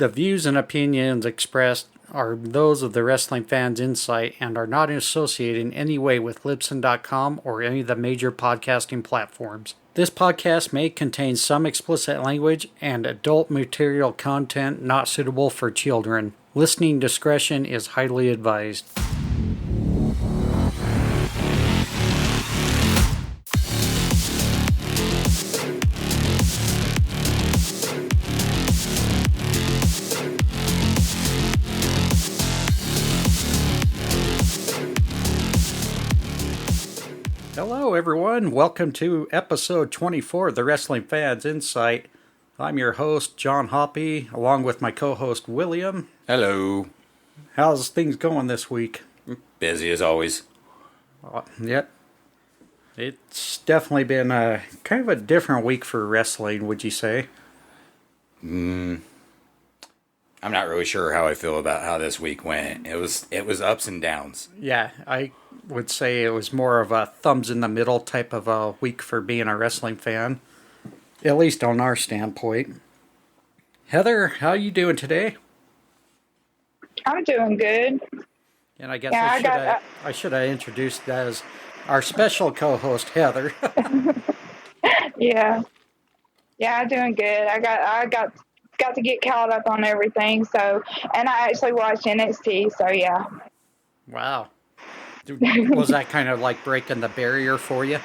The views and opinions expressed are those of the Wrestling Fans Insight and are not associated in any way with Libsyn.com or any of the major podcasting platforms. This podcast may contain some explicit language and adult material content not suitable for children. Listening discretion is highly advised. Hello, everyone. Welcome to episode 24 of the Wrestling Fans Insight. I'm your host, John Hoppy, along with my co-host, William. Hello. How's things going this week? Busy as always. Yep. It's definitely been a kind of a different week for wrestling, would you say? I'm not really sure how I feel about how this week went. It was ups and downs. Yeah, I would say it was more of a thumbs in the middle type of a week for being a wrestling fan, at least on our standpoint. Heather, how are you doing today? I'm doing good. And I guess I should have introduced that as our special co-host, Heather. Yeah, I'm doing good. I got to get caught up on everything. So, and I actually watched NXT. So yeah. Wow. Was that kind of like breaking the barrier for you?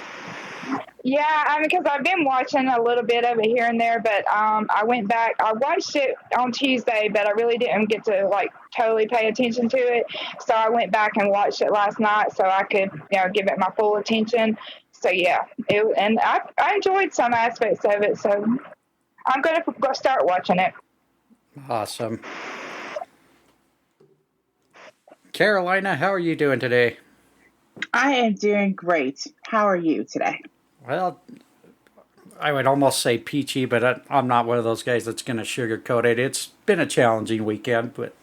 Yeah, because I've been watching a little bit of it here and there, but I went back. I watched it on Tuesday, but I really didn't get to like totally pay attention to it. So I went back and watched it last night, so I could give it my full attention. So yeah, and I enjoyed some aspects of it. So I'm going to go start watching it. Awesome. Carolina, how are you doing today? I am doing great. How are you today? Well, I would almost say peachy, but I'm not one of those guys that's going to sugarcoat it. It's been a challenging weekend, but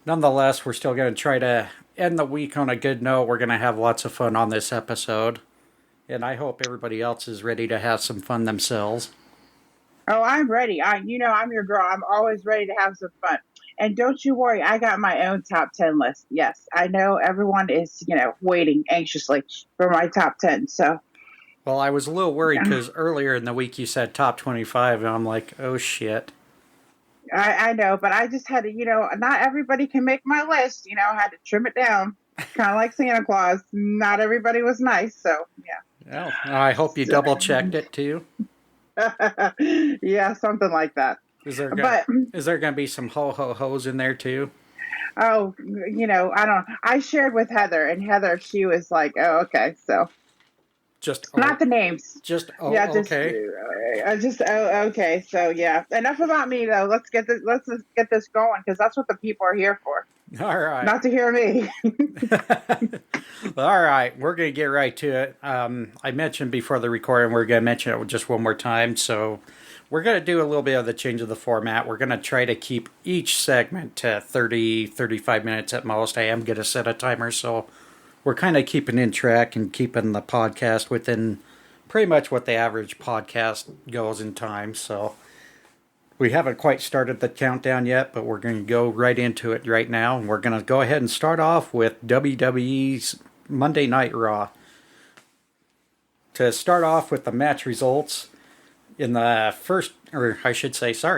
nonetheless, we're still going to try to end the week on a good note. We're going to have lots of fun on this episode, and I hope everybody else is ready to have some fun themselves. Oh, I'm ready. I'm your girl. I'm always ready to have some fun. And don't you worry, I got my own top 10 list. Yes, I know everyone is, waiting anxiously for my top 10. So, well, I was a little worried because earlier in the week you said top 25, and I'm like, oh shit. I know, but I just had to, not everybody can make my list. I had to trim it down, kind of like Santa Claus. Not everybody was nice, so yeah. Well, I hope you double checked it too. Yeah, something like that. Is there going to be some ho-ho-hos in there too? Oh, I don't. I shared with Heather, and Heather, she was like, "Oh, okay." So, not the names. Okay. Okay. So yeah, enough about me though. Let's get this going because that's what the people are here for. All right. Not to hear me. All right, we're going to get right to it. I mentioned before the recording, we're going to mention it just one more time. So we're going to do a little bit of the change of the format. We're going to try to keep each segment to 30, 35 minutes at most. I am going to set a timer, so we're kind of keeping in track and keeping the podcast within pretty much what the average podcast goes in time. So we haven't quite started the countdown yet, but we're going to go right into it right now. We're going to go ahead and start off with WWE's Monday Night Raw. To start off with the match results, in the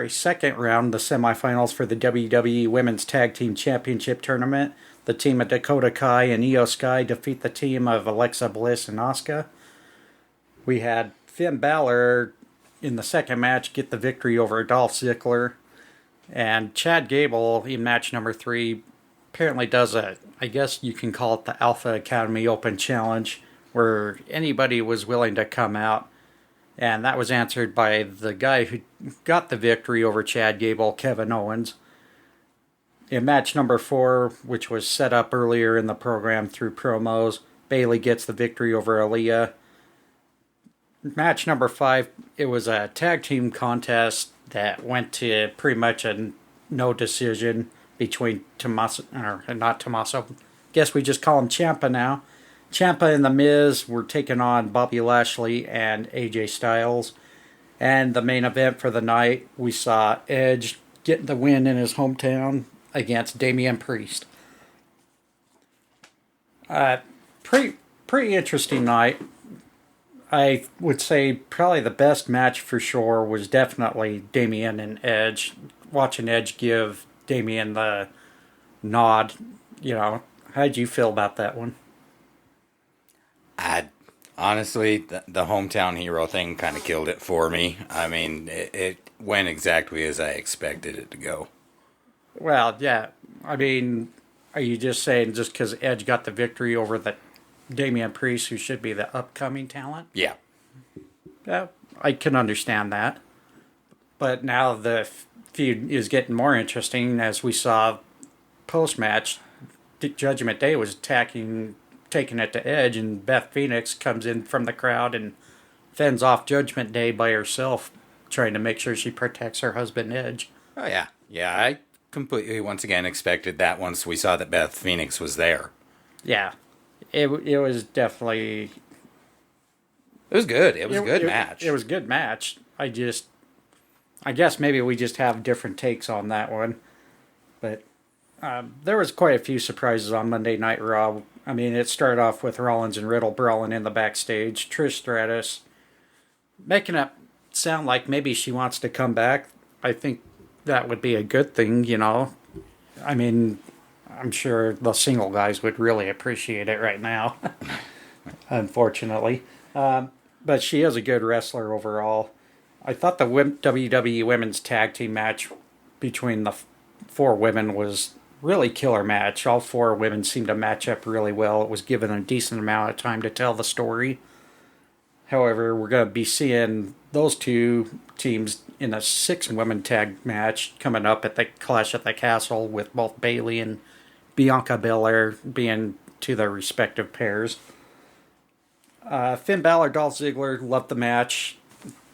second round, the semifinals for the WWE Women's Tag Team Championship Tournament, the team of Dakota Kai and Io Sky defeat the team of Alexa Bliss and Asuka. We had Finn Balor in the second match get the victory over Dolph Ziggler, and Chad Gable in match number 3 apparently does I guess you can call it the Alpha Academy Open Challenge, where anybody was willing to come out, and that was answered by the guy who got the victory over Chad Gable, Kevin Owens. In match number 4, which was set up earlier in the program through promos, Bayley gets the victory over Aaliyah. Match number 5, it was a tag team contest that went to pretty much a no decision between guess we just call him Ciampa now. Ciampa and The Miz were taking on Bobby Lashley and AJ Styles. And the main event for the night, we saw Edge getting the win in his hometown against Damian Priest. Pretty interesting night. I would say probably the best match for sure was definitely Damian and Edge. Watching Edge give Damian the nod, how'd you feel about that one? I honestly, the hometown hero thing kind of killed it for me. I mean, it went exactly as I expected it to go. Well, yeah. I mean, are you just saying just because Edge got the victory over the Damian Priest, who should be the upcoming talent? Yeah. Yeah, I can understand that. But now the feud is getting more interesting, as we saw post-match. Judgment Day was taking it to Edge, and Beth Phoenix comes in from the crowd and fends off Judgment Day by herself, trying to make sure she protects her husband Edge. Oh, yeah. Yeah, I completely, once again, expected that once we saw that Beth Phoenix was there. Yeah. It was definitely... It was good. It was a good match. It was a good match. I guess maybe we just have different takes on that one. But there was quite a few surprises on Monday Night Raw. I mean, it started off with Rollins and Riddle brawling in the backstage. Trish Stratus making it sound like maybe she wants to come back. I think that would be a good thing, I mean, I'm sure the single guys would really appreciate it right now, unfortunately. But she is a good wrestler overall. I thought the WWE Women's Tag Team match between the four women was really killer match. All four women seemed to match up really well. It was given a decent amount of time to tell the story. However, we're going to be seeing those two teams in a 6-women tag match coming up at the Clash at the Castle, with both Bayley and Bianca Belair being to their respective pairs. Finn Balor, Dolph Ziggler, loved the match.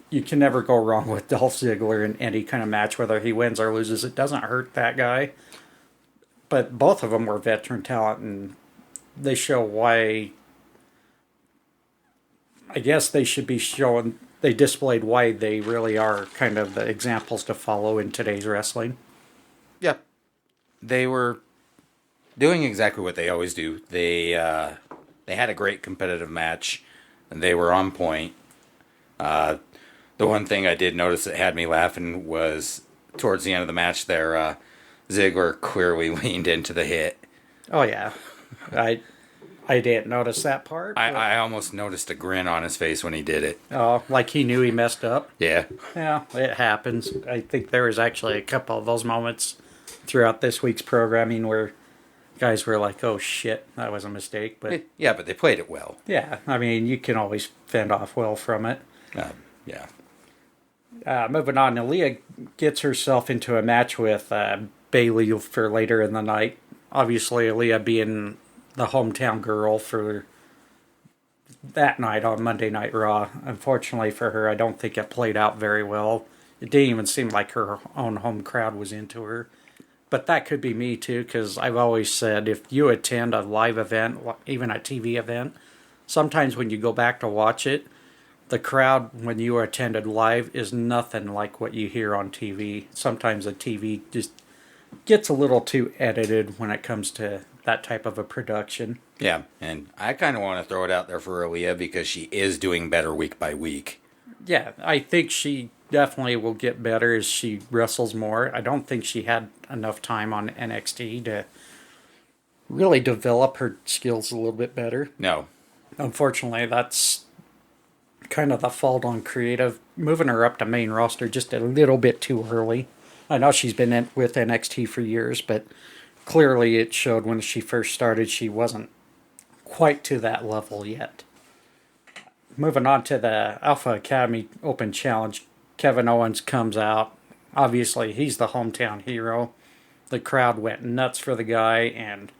You can never go wrong with Dolph Ziggler in any kind of match, whether he wins or loses. It doesn't hurt that guy. But both of them were veteran talent, and they show why... I guess they should be showing... They displayed why they really are kind of the examples to follow in today's wrestling. Yep. They were doing exactly what they always do. They had a great competitive match, and they were on point. The one thing I did notice that had me laughing was towards the end of the match there, Ziggler clearly leaned into the hit. Oh, yeah. I didn't notice that part. I almost noticed a grin on his face when he did it. Oh, like he knew he messed up? Yeah. Yeah, it happens. I think there was actually a couple of those moments throughout this week's programming where guys were like, oh shit, that was a mistake. But yeah, but they played it well. Yeah, I mean, you can always fend off well from it. Yeah. Moving on, Aaliyah gets herself into a match with Bayley for later in the night. Obviously, Aaliyah being the hometown girl for that night on Monday Night Raw. Unfortunately for her, I don't think it played out very well. It didn't even seem like her own home crowd was into her. But that could be me too, because I've always said if you attend a live event, even a TV event, sometimes when you go back to watch it, the crowd when you attended live is nothing like what you hear on TV. Sometimes the TV just gets a little too edited when it comes to that type of a production. Yeah, and I kind of want to throw it out there for Aaliyah because she is doing better week by week. Yeah, I think she definitely will get better as she wrestles more. I don't think she had enough time on NXT to really develop her skills a little bit better. No. Unfortunately, that's kind of the fault on creative, moving her up to main roster just a little bit too early. I know she's been with NXT for years, but clearly it showed when she first started she wasn't quite to that level yet. Moving on to the Alpha Academy Open Challenge, Kevin Owens comes out. Obviously, he's the hometown hero. The crowd went nuts for the guy, and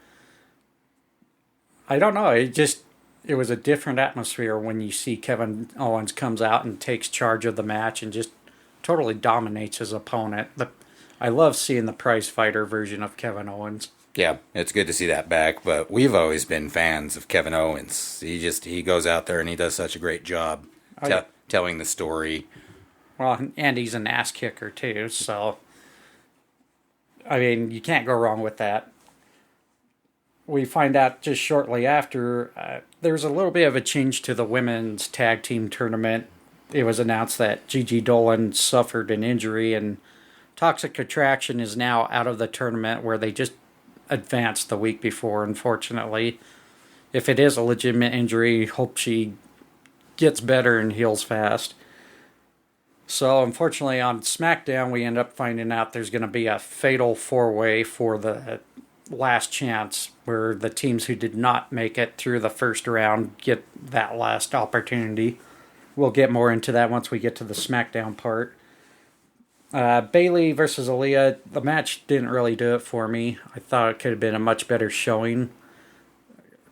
I don't know, it was a different atmosphere when you see Kevin Owens comes out and takes charge of the match and just totally dominates his opponent. I love seeing the prize fighter version of Kevin Owens. Yeah, it's good to see that back, but we've always been fans of Kevin Owens. He goes out there and he does such a great job telling the story. Well, and he's an ass kicker too, so I mean, you can't go wrong with that. We find out just shortly after there's a little bit of a change to the women's tag team tournament. It was announced that Gigi Dolan suffered an injury, and Toxic Attraction is now out of the tournament, where they just advanced the week before, unfortunately. If it is a legitimate injury, hope she gets better and heals fast. So, unfortunately, on SmackDown, we end up finding out there's going to be a fatal four-way for the last chance, where the teams who did not make it through the first round get that last opportunity. We'll get more into that once we get to the SmackDown part. Bayley versus Aaliyah, the match didn't really do it for me. I thought it could have been a much better showing.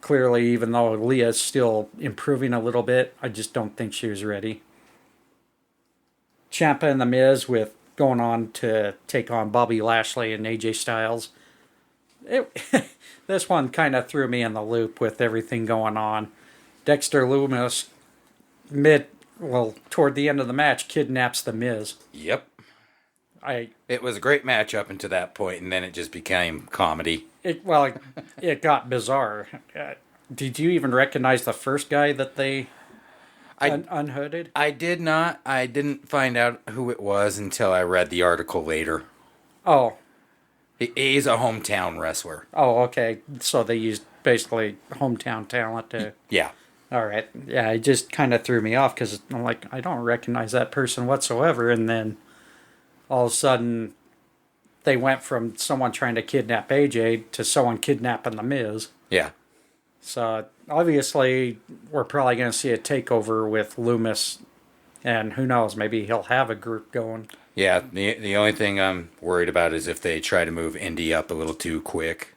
Clearly, even though Aaliyah is still improving a little bit, I just don't think she was ready. Ciampa and The Miz with going on to take on Bobby Lashley and AJ Styles. This one kind of threw me in the loop with everything going on. Dexter Lumis, toward the end of the match, kidnaps The Miz. Yep. It was a great match up until that point, and then it just became comedy. It got bizarre. Did you even recognize the first guy that they unhooded? I did not. I didn't find out who it was until I read the article later. Oh. He's a hometown wrestler. Oh, okay. So they used basically hometown talent to... Yeah. All right. Yeah, it just kind of threw me off because I'm like, I don't recognize that person whatsoever. And then all of a sudden, they went from someone trying to kidnap AJ to someone kidnapping The Miz. Yeah. So obviously, we're probably going to see a takeover with Lumis. And who knows, maybe he'll have a group going. Yeah, the only thing I'm worried about is if they try to move Indy up a little too quick.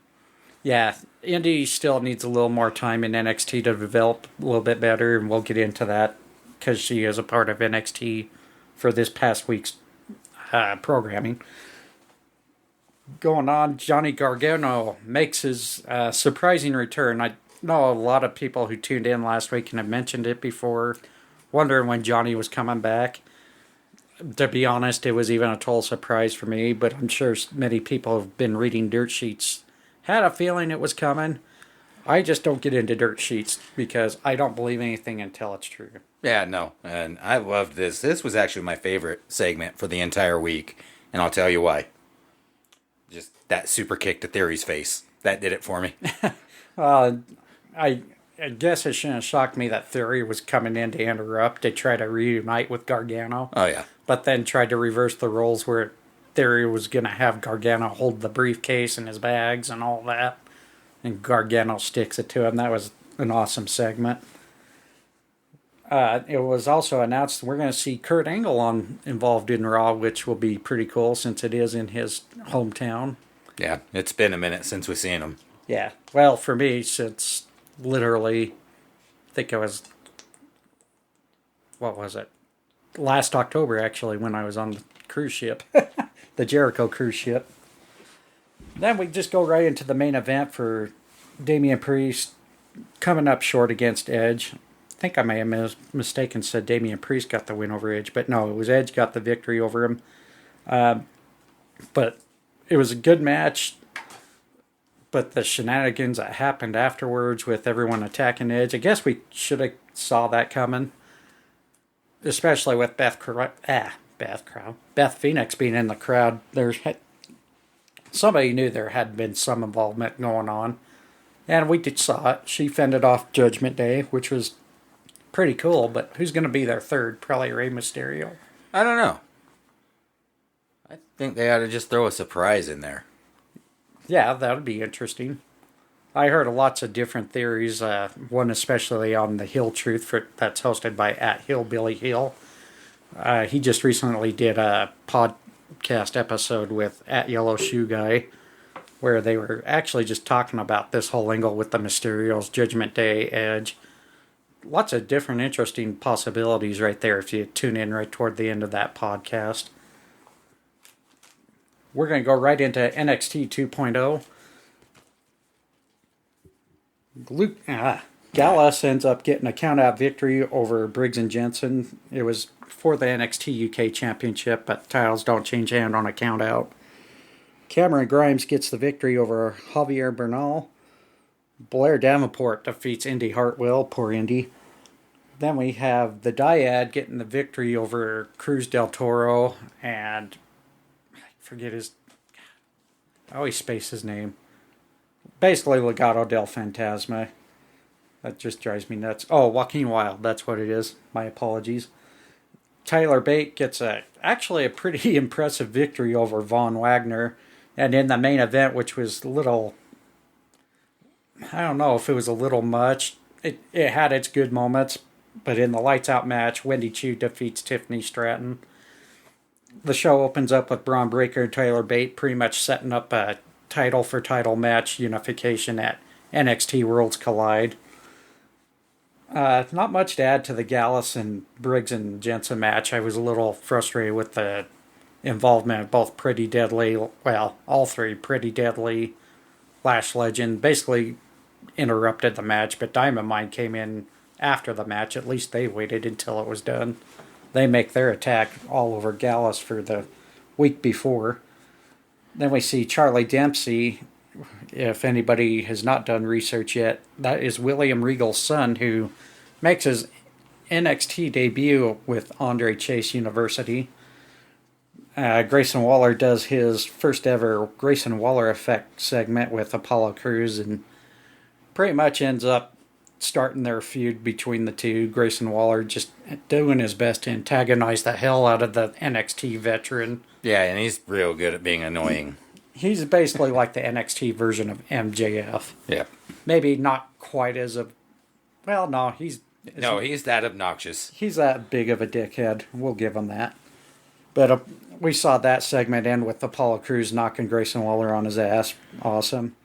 Yeah, Indy still needs a little more time in NXT to develop a little bit better, and we'll get into that because she is a part of NXT for this past week's programming. Going on, Johnny Gargano makes his surprising return. I know a lot of people who tuned in last week and have mentioned it before, wondering when Johnny was coming back. To be honest, it was even a total surprise for me, but I'm sure many people have been reading dirt sheets. Had a feeling it was coming. I just don't get into dirt sheets because I don't believe anything until it's true. Yeah, no, and I loved this. This was actually my favorite segment for the entire week, and I'll tell you why. Just that super kick to Theory's face. That did it for me. I guess it shouldn't have shocked me that Theory was coming in to interrupt to try to reunite with Gargano. Oh, yeah. But then tried to reverse the roles where Theory was going to have Gargano hold the briefcase and his bags and all that. And Gargano sticks it to him. That was an awesome segment. It was also announced we're going to see Kurt Angle involved in Raw, which will be pretty cool since it is in his hometown. Yeah, it's been a minute since we've seen him. Yeah. Well, for me, since literally, I think it was, what was it? Last October, actually, when I was on the cruise ship. The Jericho cruise ship. Then we just go right into the main event for Damian Priest coming up short against Edge. I think I may have mistaken said Damian Priest got the win over Edge, but no, it was Edge got the victory over him. But it was a good match. But the shenanigans that happened afterwards with everyone attacking Edge, I guess we should have saw that coming. Especially with Beth Phoenix being in the crowd. Somebody knew there had been some involvement going on. And we saw it. She fended off Judgment Day, which was pretty cool. But who's going to be their third? Probably Rey Mysterio. I don't know. I think they ought to just throw a surprise in there. Yeah, that would be interesting. I heard lots of different theories, one especially on the Hill Truth that's hosted by @HillbillyHill. He just recently did a podcast episode with @YellowShoeGuy, where they were actually just talking about this whole angle with the Mysterios, Judgment Day, Edge. Lots of different interesting possibilities right there if you tune in right toward the end of that podcast. We're going to go right into NXT 2.0. Gallus ends up getting a count-out victory over Briggs and Jensen. It was for the NXT UK Championship, but titles don't change hand on a count-out. Cameron Grimes gets the victory over Javier Bernal. Blair Davenport defeats Indy Hartwell. Poor Indy. Then we have the Dyad getting the victory over Cruz del Toro and I forget his. I always space his name. Basically, Legado del Fantasma. That just drives me nuts. Oh, Joaquin Wilde. That's what it is. My apologies. Tyler Bate gets actually a pretty impressive victory over Von Wagner. And in the main event, which was a little, I don't know if it was a little much. It had its good moments. But in the lights out match, Wendy Chu defeats Tiffany Stratton. The show opens up with Braun Breaker and Tyler Bate pretty much setting up a title for title match unification at NXT Worlds Collide. Not much to add to the Gallus and Briggs and Jensen match. I was a little frustrated with the involvement of both Pretty Deadly, well, all three, Pretty Deadly, Lash Legend, basically interrupted the match, but Diamond Mine came in after the match. At least they waited until it was done. They make their attack all over Gallus for the week before. Then we see Charlie Dempsey. If anybody has not done research yet, that is William Regal's son, who makes his NXT debut with Andre Chase University. Grayson Waller does his first ever Grayson Waller Effect segment with Apollo Crews and pretty much ends up starting their feud between the two. Grayson Waller just doing his best to antagonize the hell out of the NXT veteran. Yeah, and he's real good at being annoying. He's basically like the NXT version of MJF. Yeah. Maybe not quite as a... Well, no, he's that obnoxious. He's that big of a dickhead. We'll give him that. But we saw that segment end with Apollo Crews knocking Grayson Waller on his ass. Awesome.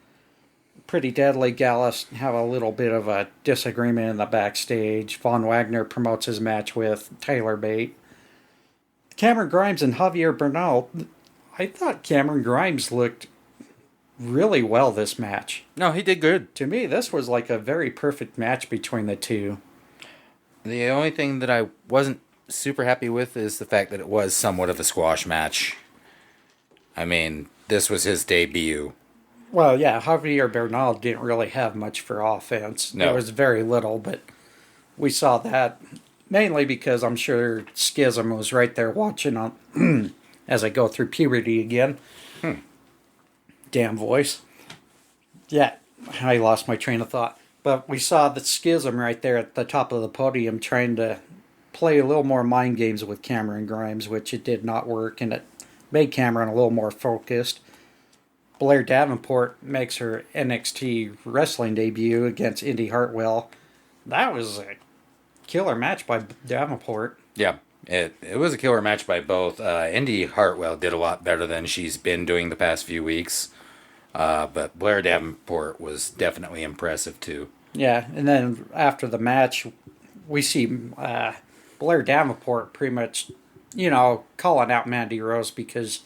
Pretty Deadly Gallus have a little bit of a disagreement in the backstage. Von Wagner promotes his match with Tyler Bate. Cameron Grimes and Javier Bernal. I thought Cameron Grimes looked really well this match. No, he did good. To me, this was like a very perfect match between the two. The only thing that I wasn't super happy with is the fact that it was somewhat of a squash match. I mean, this was his debut. Well, yeah, Javier Bernal didn't really have much for offense. No. There was very little, but we saw that mainly because I'm sure Schism was right there watching on as I go through puberty again. Damn voice. Yeah, I lost my train of thought. But we saw the Schism right there at the top of the podium trying to play a little more mind games with Cameron Grimes, which it did not work, and it made Cameron a little more focused. Blair Davenport makes her NXT wrestling debut against Indy Hartwell. That was a killer match by Davenport. Yeah, it was a killer match by both. Indy Hartwell did a lot better than she's been doing the past few weeks. But Blair Davenport was definitely impressive too. Yeah, and then after the match, we see Blair Davenport pretty much, calling out Mandy Rose because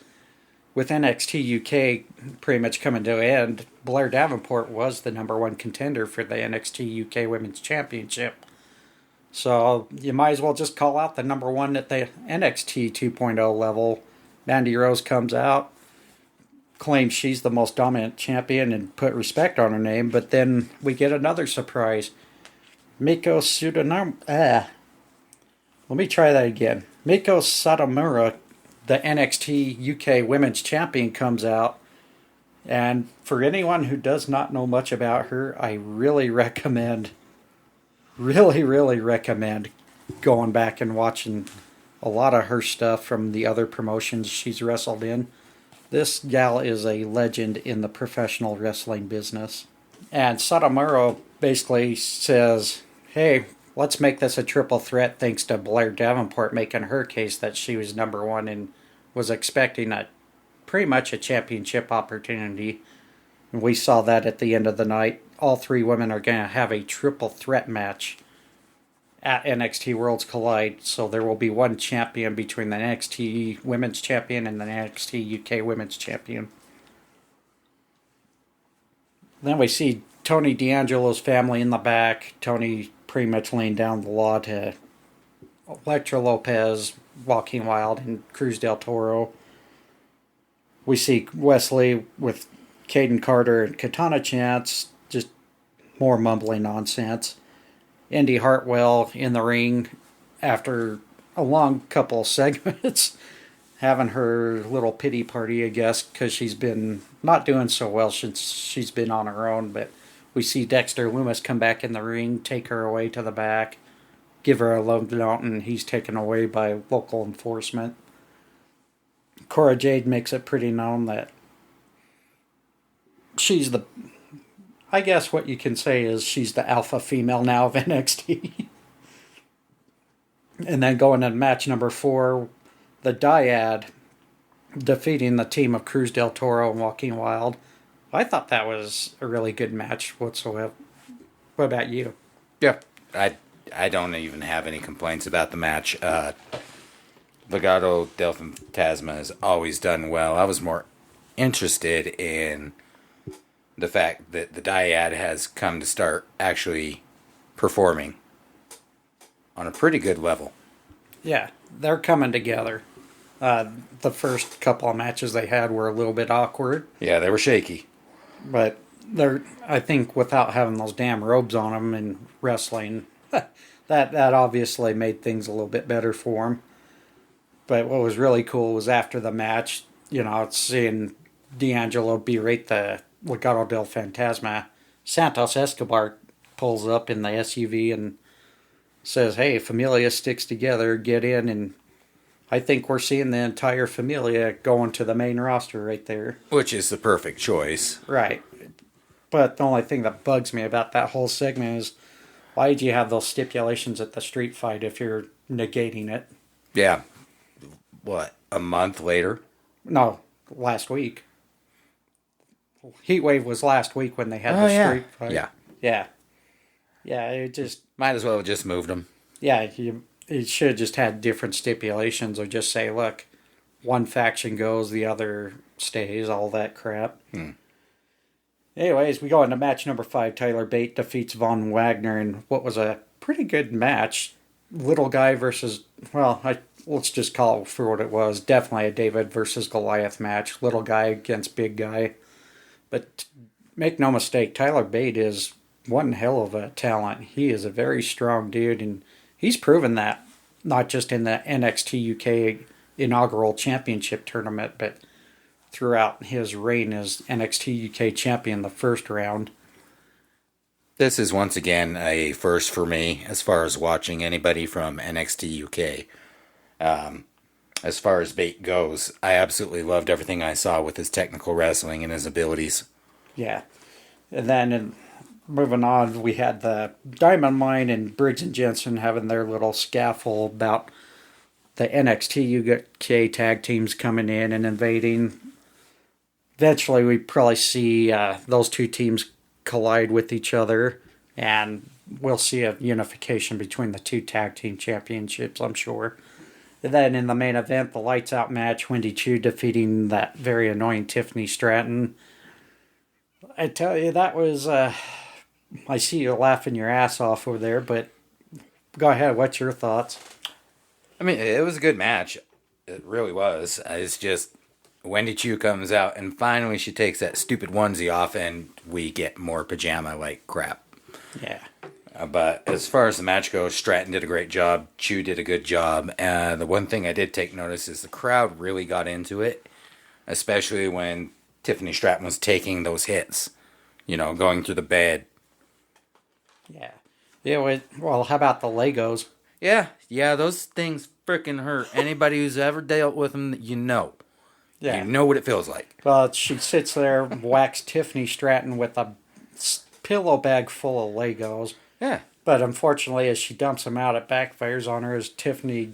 with NXT UK pretty much coming to an end, Blair Davenport was the number one contender for the NXT UK Women's Championship. So you might as well just call out the number one at the NXT 2.0 level. Mandy Rose comes out, claims she's the most dominant champion and put respect on her name, but then we get another surprise. Miko Satomura. Let me try that again. Miko Satomura, the NXT UK Women's Champion, comes out, and for anyone who does not know much about her, I really recommend going back and watching a lot of her stuff from the other promotions she's wrestled in. This gal is a legend in the professional wrestling business. And Satomura basically says, hey, let's make this a triple threat thanks to Blair Davenport making her case that she was number one and was expecting pretty much a championship opportunity. And we saw that at the end of the night. All three women are going to have a triple threat match at NXT Worlds Collide. So there will be one champion between the NXT Women's Champion and the NXT UK Women's Champion. Then we see Tony D'Angelo's family in the back. Tony pretty much laying down the law to Elektra Lopez, Joaquin Wilde, and Cruz del Toro. We see Wesley with Caden Carter and Katana Chance, just more mumbling nonsense. Indy Hartwell in the ring after a long couple of segments, having her little pity party, I guess, because she's been not doing so well since she's been on her own. But we see Dexter Loomis come back in the ring, take her away to the back, give her a love note, and he's taken away by local enforcement. Cora Jade makes it pretty known that she's the, I guess what you can say is she's the alpha female now of NXT. And then going into match number 4, the Dyad defeating the team of Cruz del Toro and Joaquin Wild. I thought that was a really good match whatsoever. What about you? Yeah, I don't even have any complaints about the match. Legado del Fantasma has always done well. I was more interested in the fact that the Dyad has come to start actually performing on a pretty good level. Yeah, they're coming together. The first couple of matches they had were a little bit awkward. Yeah, they were shaky. But they're, I think without having those damn robes on them and wrestling, that obviously made things a little bit better for them. But what was really cool was after the match, seeing D'Angelo berate the Legado del Fantasma. Santos Escobar pulls up in the SUV and says, "Hey, Familia sticks together, get in." And I think we're seeing the entire Familia going to the main roster right there. Which is the perfect choice. Right. But the only thing that bugs me about that whole segment is, why did you have those stipulations at the street fight if you're negating it? Yeah. What, a month later? No, last week. Heatwave was last week when they had the street fight. Yeah. Yeah. Yeah, it just... Might as well have just moved them. Yeah, it should have just had different stipulations, or just say, look, one faction goes, the other stays, all that crap. Anyways, we go into match number 5. Tyler Bate defeats Von Wagner in what was a pretty good match. Little guy versus, let's just call it for what it was. Definitely a David versus Goliath match. Little guy against big guy. But make no mistake, Tyler Bate is one hell of a talent. He is a very strong dude, and he's proven that not just in the NXT UK inaugural championship tournament, but throughout his reign as NXT UK champion the first round. This is once again a first for me as far as watching anybody from NXT UK. As far as Bate goes, I absolutely loved everything I saw with his technical wrestling and his abilities. Yeah. And then moving on, we had the Diamond Mine and Briggs and Jensen having their little scuffle about the NXT UK tag teams coming in and invading. Eventually, we probably see those two teams collide with each other, and we'll see a unification between the two tag team championships, I'm sure. And then in the main event, the lights out match, Wendy Chu defeating that very annoying Tiffany Stratton. I tell you, that was, I see you laughing your ass off over there, but go ahead, what's your thoughts? I mean, it was a good match. It really was. It's just, Wendy Chu comes out, and finally she takes that stupid onesie off, and we get more pajama-like crap. Yeah. But as far as the match goes, Stratton did a great job. Chu did a good job. The one thing I did take notice is the crowd really got into it, especially when Tiffany Stratton was taking those hits, going through the bed. Yeah. Yeah, well, how about the Legos? Yeah, those things freaking hurt. Anybody who's ever dealt with them, Yeah. You know what it feels like. Well, she sits there, whacks Tiffany Stratton with a pillow bag full of Legos. Yeah. But unfortunately, as she dumps them out, it backfires on her as Tiffany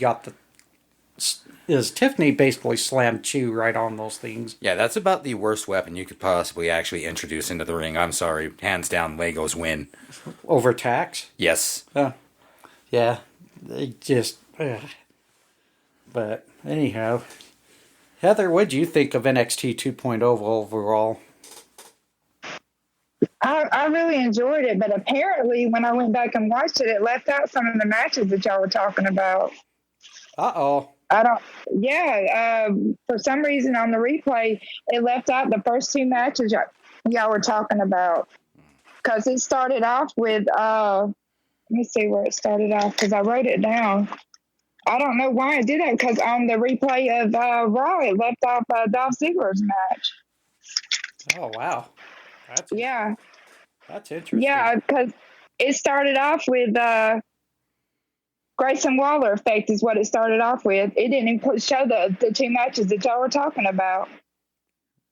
basically slammed Chu right on those things. Yeah, that's about the worst weapon you could possibly actually introduce into the ring. I'm sorry. Hands down, Legos win. Overtax? Yes. Yeah. They just... But anyhow... Heather, what do you think of NXT 2.0 overall? I really enjoyed it, but apparently when I went back and watched it, it left out some of the matches that y'all were talking about. Uh-oh. I don't. Yeah. For some reason on the replay, it left out the first two matches y'all were talking about because it started off with. Let me see where it started off because I wrote it down. I don't know why it did that because on the replay of Raw, it left off Dolph Ziggler's match. Oh wow, Yeah, that's interesting. yeah, because it started off with Grayson Waller effect is what it started off with. It didn't even show the two matches that y'all were talking about.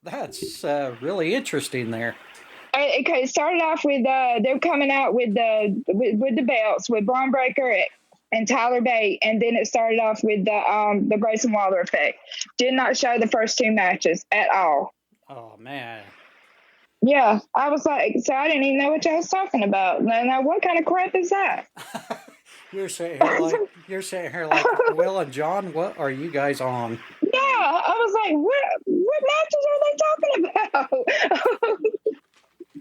That's really interesting there. It started off with they're coming out with the belts with Braun Breaker and Tyler Bate, and then it started off with the Grayson Waller effect. Did not show the first two matches at all. Oh man. Yeah, I was like, so I didn't even know what y'all was talking about. Now, what kind of crap is that? You're sitting here like Will and John. What are you guys on? Yeah, I was like, what matches are they talking about?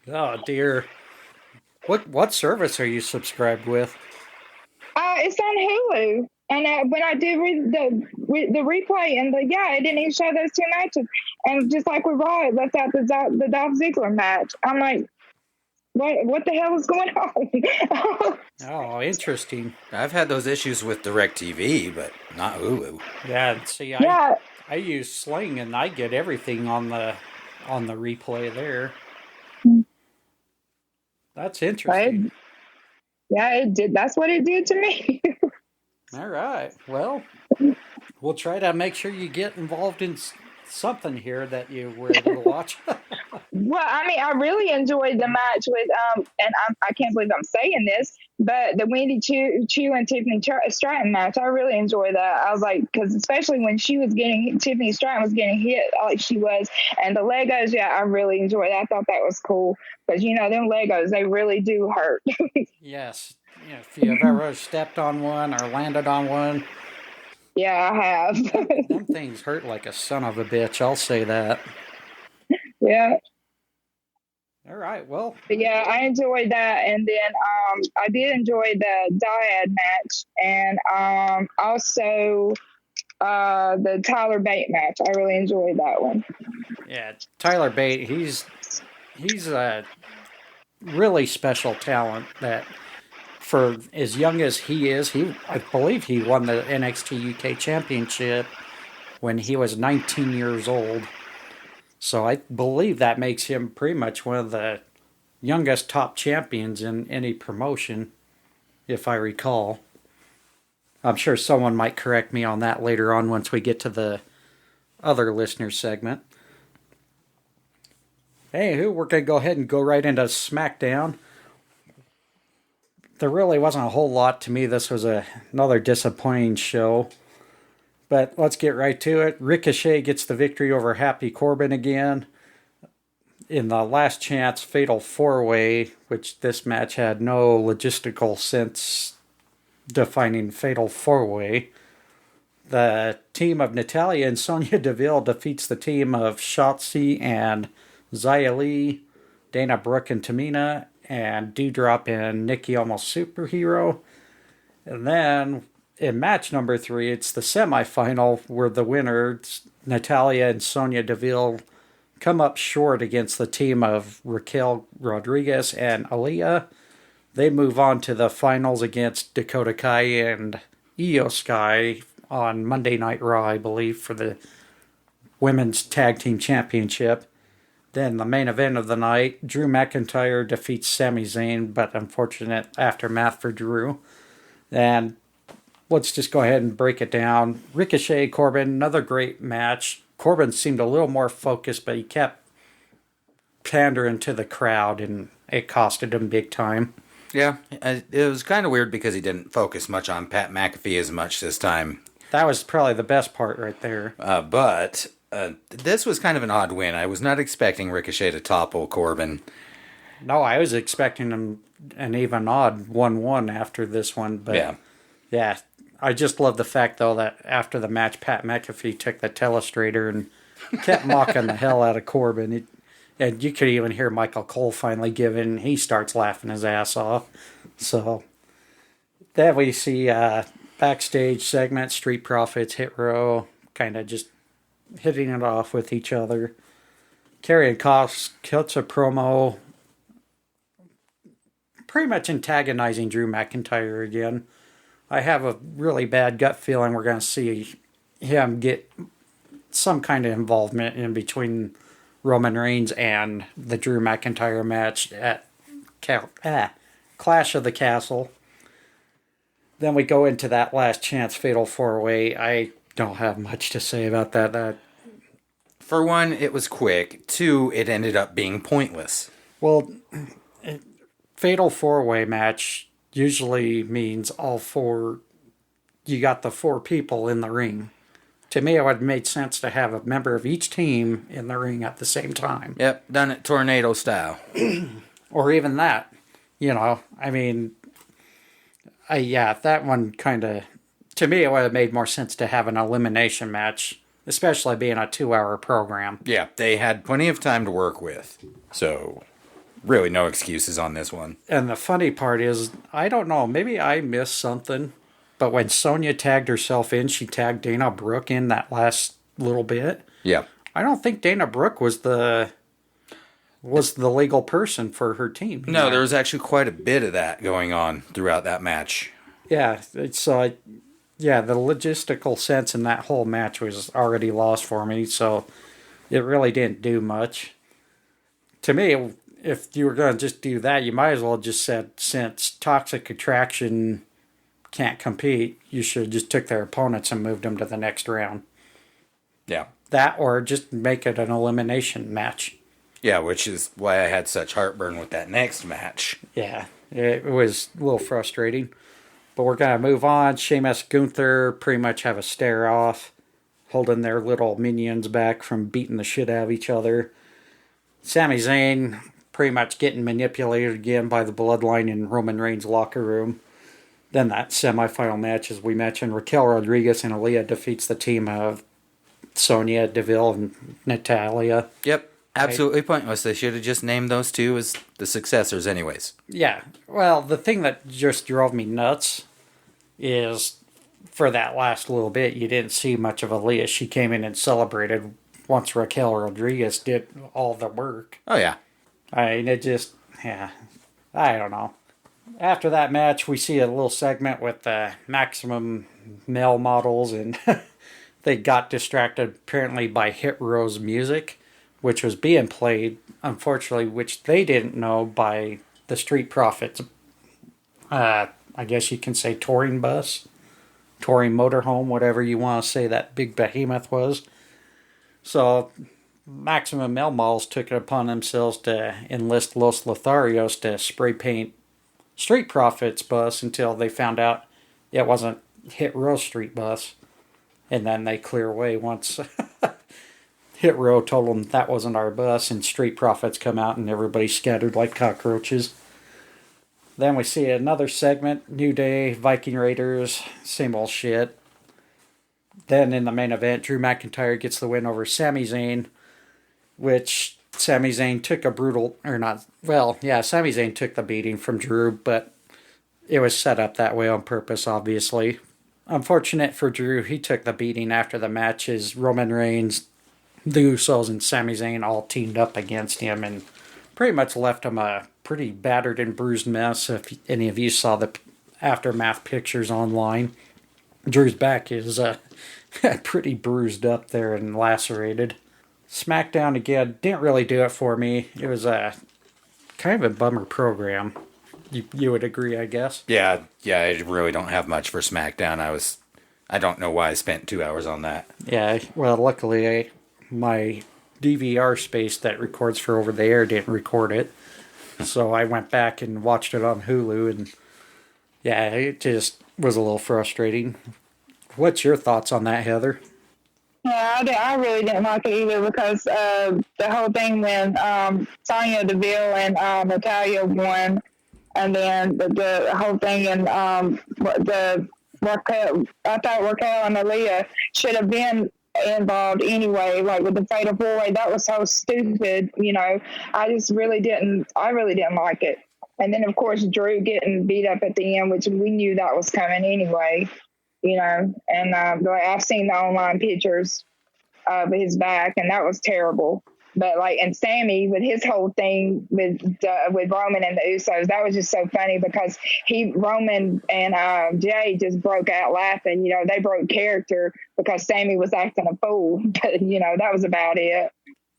Oh dear. What service are you subscribed with? It's on Hulu, and when I did read the replay, and it didn't even show those two matches, and just like with Raw, it left out the Dolph Ziggler match. I'm like, what the hell is going on? Oh, interesting. I've had those issues with DirecTV, but not Hulu. Yeah, see, Yeah, I use Sling and I get everything on the replay there. That's interesting. yeah, it did. That's what it did to me. All right. Well, we'll try to make sure you get involved in something here that you were able to watch. Well, I mean, I really enjoyed the match with and I can't believe I'm saying this, but the Wendy Chu and Tiffany Stratton match, I really enjoyed that. I was like, because especially when Tiffany Stratton was getting hit like she was, and the Legos, yeah, I really enjoyed that. I thought that was cool because them Legos, they really do hurt. Yes. Yeah, if you've ever stepped on one or landed on one. Yeah, I have. Them things hurt like a son of a bitch. I'll say that. Yeah. All right. Well. But yeah, I enjoyed that, and then I did enjoy the Dyad match, and also the Tyler Bate match. I really enjoyed that one. Yeah, Tyler Bate. He's a really special talent that. For as young as he is, I believe he won the NXT UK Championship when he was 19 years old. So I believe that makes him pretty much one of the youngest top champions in any promotion, if I recall. I'm sure someone might correct me on that later on once we get to the other listener segment. Hey, we're going to go ahead and go right into SmackDown. There really wasn't a whole lot to me. This was another disappointing show. But let's get right to it. Ricochet gets the victory over Happy Corbin again. In the last chance fatal 4-way, which this match had no logistical sense defining fatal 4-way. The team of Natalya and Sonya Deville defeats the team of Shotzi and Xia Li, Dana Brooke and Tamina, and Doudrop and Nikki Almost Superhero. And then in match number 3, it's the semifinal where the winners, Natalya and Sonya Deville, come up short against the team of Raquel Rodriguez and Aaliyah. They move on to the finals against Dakota Kai and Io Sky on Monday Night Raw, I believe, for the Women's Tag Team Championship. Then the main event of the night, Drew McIntyre defeats Sami Zayn, but unfortunate aftermath for Drew. And let's just go ahead and break it down. Ricochet, Corbin, another great match. Corbin seemed a little more focused, but he kept pandering to the crowd, and it costed him big time. Yeah, it was kind of weird because he didn't focus much on Pat McAfee as much this time. That was probably the best part right there. But this was kind of an odd win. I was not expecting Ricochet to topple Corbin. No, I was expecting him an even odd 1-1 after this one. But yeah, I just love the fact, though, that after the match, Pat McAfee took the telestrator and kept mocking the hell out of Corbin. And you could even hear Michael Cole finally give in. He starts laughing his ass off. So then we see backstage segment, Street Profits, Hit Row, kind of just hitting it off with each other. Karrion Kross cuts a promo, pretty much antagonizing Drew McIntyre again. I have a really bad gut feeling we're going to see him get some kind of involvement in between Roman Reigns and the Drew McIntyre match at Clash of the Castle. Then we go into that last chance fatal 4-way. I don't have much to say about that. For one, it was quick. Two, it ended up being pointless. Well, fatal 4-way match usually means all four. You got the four people in the ring. To me, it would have made sense to have a member of each team in the ring at the same time. Yep, done it tornado style. Or even that. I mean, that one kind of, to me, it would have made more sense to have an elimination match, especially being a 2-hour program. Yeah, they had plenty of time to work with. So, really no excuses on this one. And the funny part is, I don't know, maybe I missed something, but when Sonya tagged herself in, she tagged Dana Brooke in that last little bit. Yeah. I don't think Dana Brooke was the legal person for her team. No, there was actually quite a bit of that going on throughout that match. Yeah, so the logistical sense in that whole match was already lost for me, so it really didn't do much. To me, if you were going to just do that, you might as well just said, since Toxic Attraction can't compete, you should have just took their opponents and moved them to the next round. Yeah. That, or just make it an elimination match. Yeah, which is why I had such heartburn with that next match. Yeah, it was a little frustrating. But we're going to move on. Sheamus, Gunther pretty much have a stare off, holding their little minions back from beating the shit out of each other. Sami Zayn pretty much getting manipulated again by the Bloodline in Roman Reigns' locker room. Then that semifinal match, as we mentioned, Raquel Rodriguez and Aaliyah defeats the team of Sonya Deville and Natalia. Yep. Absolutely pointless. They should have just named those two as the successors anyways. Yeah. Well, the thing that just drove me nuts is for that last little bit, you didn't see much of Aaliyah. She came in and celebrated once Raquel Rodriguez did all the work. Oh, yeah. I mean, I don't know. After that match, we see a little segment with the Maximum male models, and they got distracted apparently by Hit Row's music, which was being played, unfortunately, which they didn't know, by the Street Profits. I guess you can say touring bus, touring motorhome, whatever you want to say that big behemoth was. So Maximum Male Models took it upon themselves to enlist Los Lotharios to spray paint Street Profits bus until they found out it wasn't Hit Row Street bus. And then they clear away once Hit Row told them that wasn't our bus, and Street Profits come out and everybody scattered like cockroaches. Then we see another segment, New Day, Viking Raiders, same old shit. Then in the main event, Drew McIntyre gets the win over Sami Zayn, which Sami Zayn took Sami Zayn took the beating from Drew, but it was set up that way on purpose, obviously. Unfortunate for Drew, he took the beating after the match as Roman Reigns, the Usos, and Sami Zayn all teamed up against him and pretty much left him a pretty battered and bruised mess. If any of you saw the aftermath pictures online, Drew's back is pretty bruised up there and lacerated. SmackDown, again, didn't really do it for me. It was a kind of a bummer program. You would agree, I guess? Yeah, I really don't have much for SmackDown. I don't know why I spent 2 hours on that. Yeah, well, luckily, my DVR space that records for over the air didn't record it. So I went back and watched it on Hulu, and yeah, it just was a little frustrating. What's your thoughts on that, Heather? Yeah, I really didn't like it either because the whole thing when Sonya Deville and Natalia won, and then the whole thing and the Raquel, I thought Raquel and Aaliyah should have been involved anyway, like with the fatal four-way. That was so stupid, I really didn't like it. And then of course Drew getting beat up at the end, which we knew that was coming anyway. and like I've seen the online pictures of his back, and that was terrible. But like, and Sammy with his whole thing with Roman and the Usos, that was just so funny because Roman and Jay just broke out laughing. They broke character because Sammy was acting a fool. But that was about it.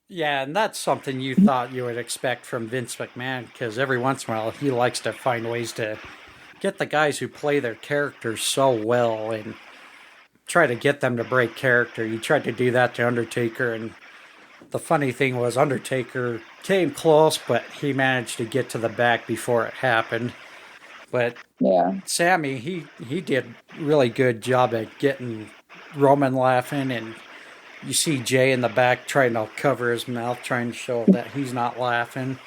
Yeah, and that's something you thought you would expect from Vince McMahon, because every once in a while he likes to find ways to get the guys who play their characters so well and try to get them to break character. You tried to do that to Undertaker, and the funny thing was Undertaker came close, but he managed to get to the back before it happened. But yeah, Sammy, he did really good job at getting Roman laughing, and you see Jay in the back trying to cover his mouth, trying to show that he's not laughing.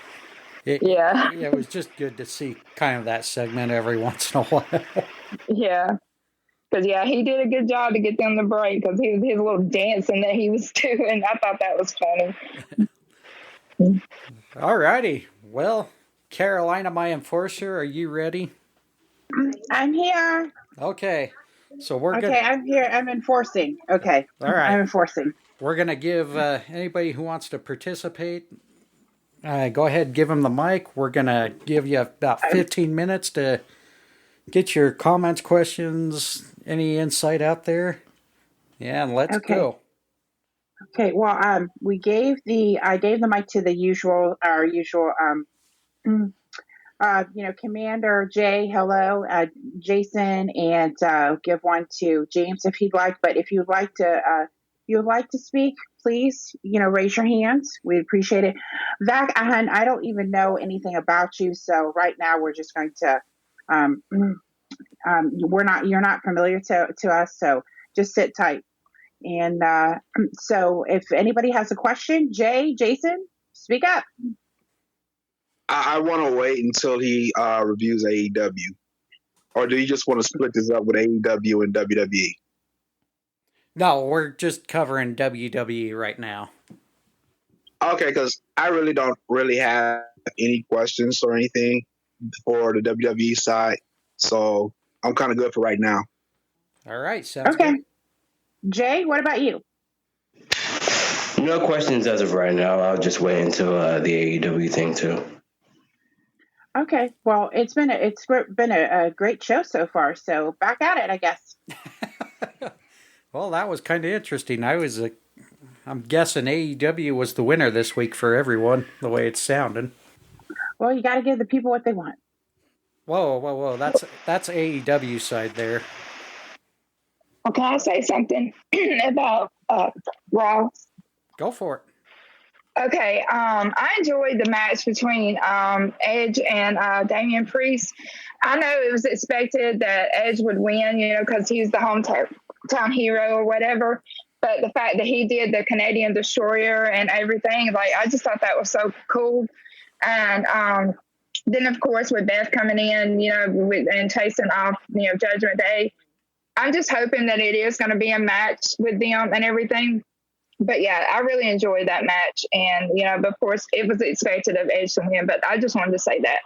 It was just good to see kind of that segment every once in a while. Yeah. Because, he did a good job to get them to break because his little dancing that he was doing, I thought that was funny. Alrighty. Well, Carolina, my enforcer, are you ready? I'm here. Okay. So I'm here. I'm enforcing. Okay. All right. I'm enforcing. We're going to give anybody who wants to participate, go ahead and give them the mic. We're going to give you about 15 minutes to get your comments, questions, any insight out there. Yeah, and let's go. Okay. Well, I gave the mic to our usual, Commander Jay, hello, Jason, and give one to James if he'd like. But if you'd like to speak, please, raise your hands. We'd appreciate it. Zach, I don't even know anything about you, so right now we're just going to, you're not familiar to us, so just sit tight. And so if anybody has a question, Jason, speak up. I want to wait until he reviews AEW. Or do you just want to split this up with AEW and WWE? No, we're just covering WWE right now. Okay, because I really don't have any questions or anything for the WWE side. So I'm kind of good for right now. All right, sounds good. Jay, what about you? No questions as of right now. I'll just wait until the AEW thing too. Okay, well, it's been a great show so far. So back at it, I guess. Well, that was kind of interesting. I'm guessing AEW was the winner this week for everyone, the way it's sounding. Well, you got to give the people what they want. Whoa! That's AEW side there. Well, can I say something about Raw? Go for it. Okay, I enjoyed the match between Edge and Damian Priest. I know it was expected that Edge would win, because he's the hometown hero or whatever. But the fact that he did the Canadian Destroyer and everything, I just thought that was so cool. And then, of course, with Beth coming in, and chasing off, Judgment Day, I'm just hoping that it is going to be a match with them and everything. But yeah, I really enjoyed that match. And, but of course, it was expected of Edge to win, but I just wanted to say that.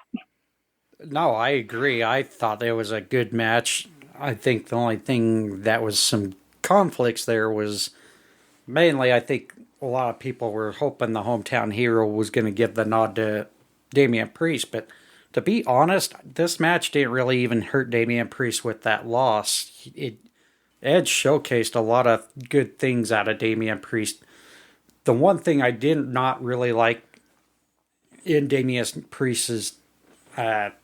No, I agree. I thought it was a good match. I think the only thing that was some conflicts there was mainly, I think a lot of people were hoping the hometown hero was going to give the nod to Damian Priest. But to be honest, this match didn't really even hurt Damian Priest with that loss. Edge showcased a lot of good things out of Damian Priest. The one thing I did not really like in Damian Priest's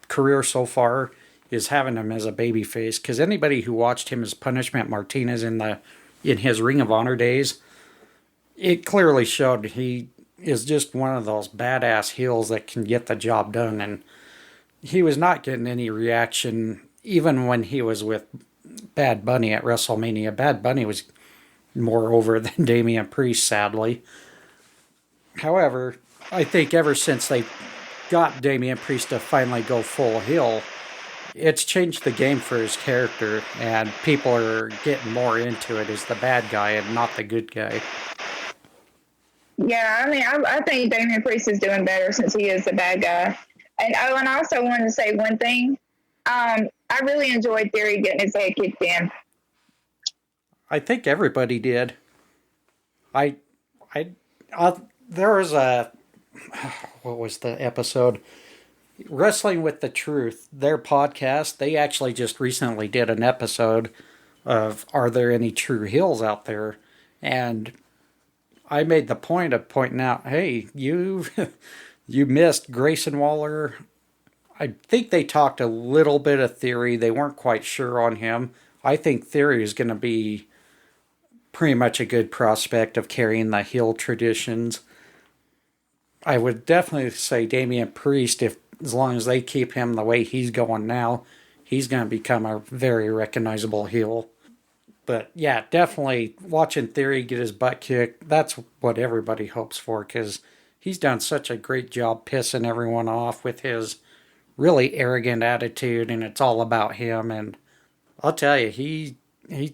career so far is having him as a babyface. Because anybody who watched him as Punishment Martinez in his Ring of Honor days, it clearly showed he is just one of those badass heels that can get the job done. And he was not getting any reaction even when he was with Bad Bunny at WrestleMania. Bad Bunny was more over than Damian Priest, sadly. However, I think ever since they got Damian Priest to finally go full heel, it's changed the game for his character, and people are getting more into it as the bad guy and not the good guy. Yeah, I mean, I think Damian Priest is doing better since he is the bad guy. And and I also wanted to say one thing. I really enjoyed Theory getting his head kicked in. I think everybody did. I, there was a, what was the episode? Wrestling with the Truth, their podcast, they actually just recently did an episode of Are There Any True Heels Out There? And I made the point of pointing out, hey, you you missed Grayson Waller. I think they talked a little bit of Theory. They weren't quite sure on him. I think Theory is going to be pretty much a good prospect of carrying the heel traditions. I would definitely say Damian Priest, if as long as they keep him the way he's going now, he's going to become a very recognizable heel. But yeah, definitely watching Theory get his butt kicked, that's what everybody hopes for, because he's done such a great job pissing everyone off with his really arrogant attitude, and it's all about him. And I'll tell you, he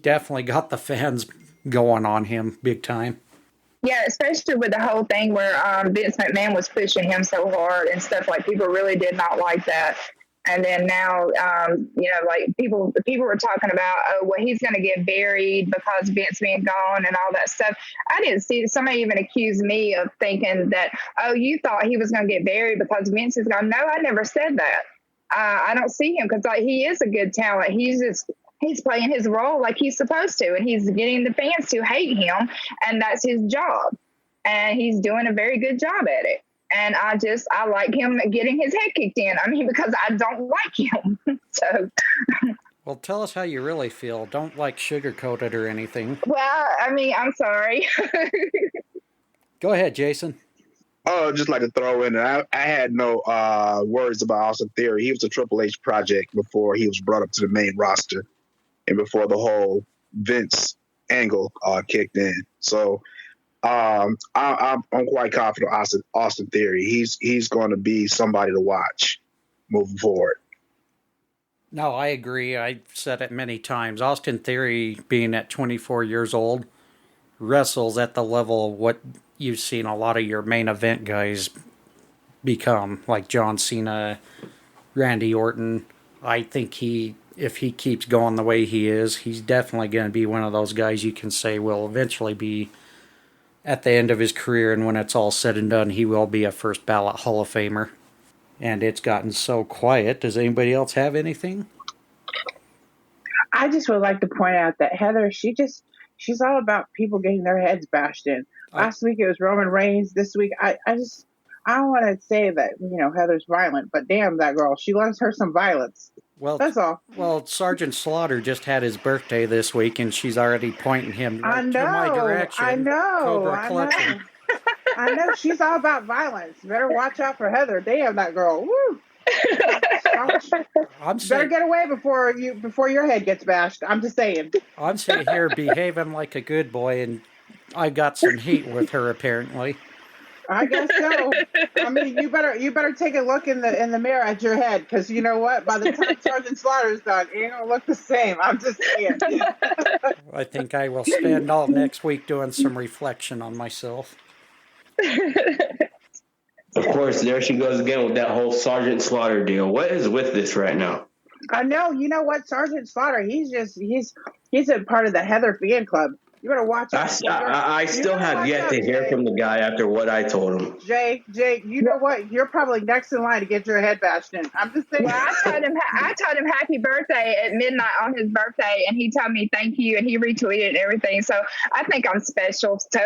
definitely got the fans going on him big time. Yeah, especially with the whole thing where Vince McMahon was pushing him so hard and stuff. Like, people really did not like that. And then now, like people were talking about, oh, well, he's going to get buried because Vince being gone and all that stuff. I didn't see somebody even accuse me of thinking that, oh, you thought he was going to get buried because Vince is gone. No, I never said that. I don't see him because he is a good talent. He's playing his role like he's supposed to, and he's getting the fans to hate him, and that's his job. And he's doing a very good job at it. And I like him getting his head kicked in. I mean, because I don't like him. So. Well, tell us how you really feel. Don't sugarcoat it or anything. Well, I mean, I'm sorry. Go ahead, Jason. Oh, just like to throw in, I had no worries about Austin Theory. He was a Triple H project before he was brought up to the main roster and before the whole Vince angle kicked in. So I'm quite confident Austin Theory. He's going to be somebody to watch moving forward. No, I agree. I've said it many times. Austin Theory, being at 24 years old, wrestles at the level of what you've seen a lot of your main event guys become, like John Cena, Randy Orton. I think if he keeps going the way he is, he's definitely going to be one of those guys you can say will eventually be at the end of his career, and when it's all said and done, he will be a first ballot Hall of Famer. And it's gotten so quiet. Does anybody else have anything? I just would like to point out that Heather, she's all about people getting their heads bashed in. Last week it was Roman Reigns. This week I don't want to say that Heather's violent, but damn, that girl, she loves her some violence. Well, that's all. Well, Sergeant Slaughter just had his birthday this week, and she's already pointing him to my direction. I know. Cobra clutching. I know. She's all about violence. Better watch out for Heather. Damn, that girl. Woo. Better get away before your head gets bashed. I'm just saying. I'm sitting here behaving like a good boy, and I got some heat with her apparently. I guess so. I mean, you better take a look in the mirror at your head, because you know what? By the time Sergeant Slaughter's done, it ain't gonna look the same. I'm just saying. I think I will spend all next week doing some reflection on myself. Of course, there she goes again with that whole Sergeant Slaughter deal. What is with this right now? I know. You know what, Sergeant Slaughter? He's a part of the Heather fan club. You better watch out. I still have yet to hear from the guy after what I told him. Jay, you know what? You're probably next in line to get your head bashed in. I'm just saying. Well, I told him happy birthday at midnight on his birthday, and he told me thank you, and he retweeted and everything. So I think I'm special. So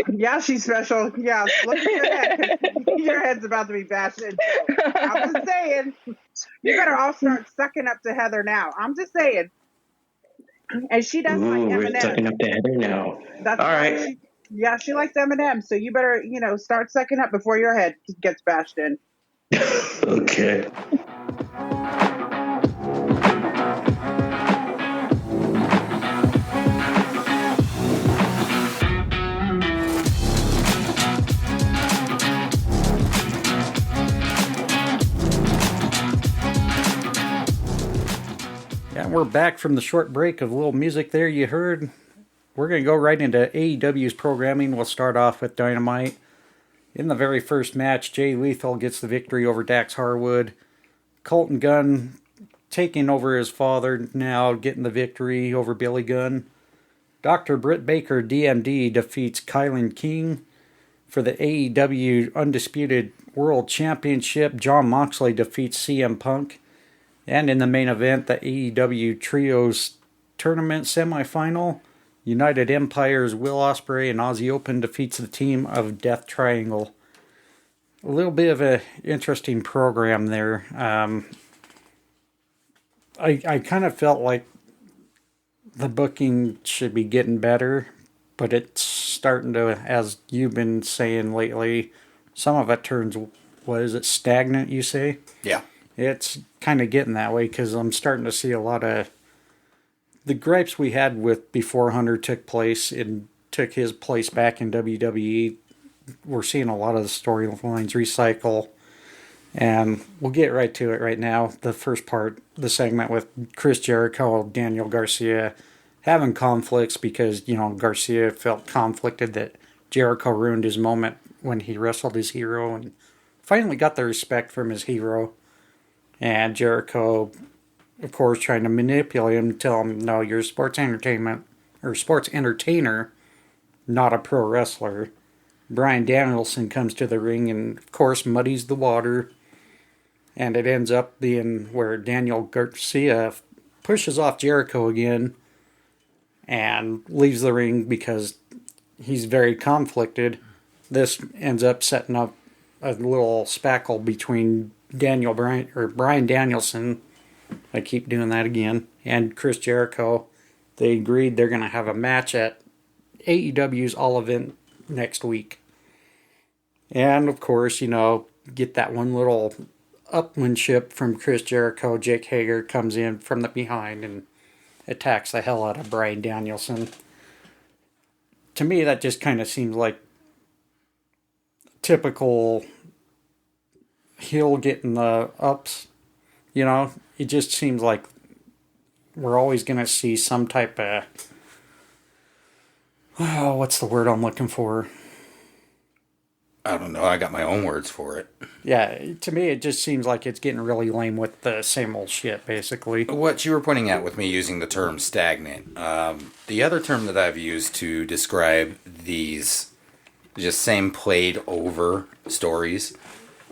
yeah, she's special. Yeah, look at your head. Your head's about to be bashed in. I'm just saying. You better all start sucking up to Heather now. I'm just saying. And she does like M&M's. We're sucking up to Heather now. That's all right. She likes M&M's. So you better, start sucking up before your head gets bashed in. Okay. Yeah, we're back from the short break of a little music there you heard. We're going to go right into AEW's programming. We'll start off with Dynamite. In the very first match, Jay Lethal gets the victory over Dax Harwood. Colton Gunn taking over his father now, getting the victory over Billy Gunn. Dr. Britt Baker, DMD, defeats Kylan King for the AEW Undisputed World Championship. Jon Moxley defeats CM Punk. And in the main event, the AEW Trios Tournament semifinal, United Empire's Will Ospreay and Aussie Open defeats the team of Death Triangle. A little bit of an interesting program there. I kind of felt like the booking should be getting better, but it's starting to, as you've been saying lately, some of it turns, what is it, stagnant, you say? Yeah. It's kind of getting that way because I'm starting to see a lot of the gripes we had with before Hunter took place and took his place back in WWE. We're seeing a lot of the storylines recycle, and we'll get right to it right now. The first part, the segment with Chris Jericho, Daniel Garcia having conflicts because, Garcia felt conflicted that Jericho ruined his moment when he wrestled his hero and finally got the respect from his hero. And Jericho, of course, trying to manipulate him, tell him, no, you're a sports entertainer, not a pro wrestler. Bryan Danielson comes to the ring and, of course, muddies the water. And it ends up being where Daniel Garcia pushes off Jericho again and leaves the ring because he's very conflicted. This ends up setting up a little spackle between Bryan Danielson, I keep doing that again, and Chris Jericho. They agreed they're going to have a match at AEW's All Event next week. And, of course, get that one little upmanship from Chris Jericho. Jake Hager comes in from the behind and attacks the hell out of Bryan Danielson. To me, that just kind of seems like typical heel getting the ups. It just seems like we're always going to see some type of... what's the word I'm looking for? I don't know. I got my own words for it. Yeah, to me, it just seems like it's getting really lame with the same old shit, basically. What you were pointing out with me using the term stagnant, the other term that I've used to describe these just same played over stories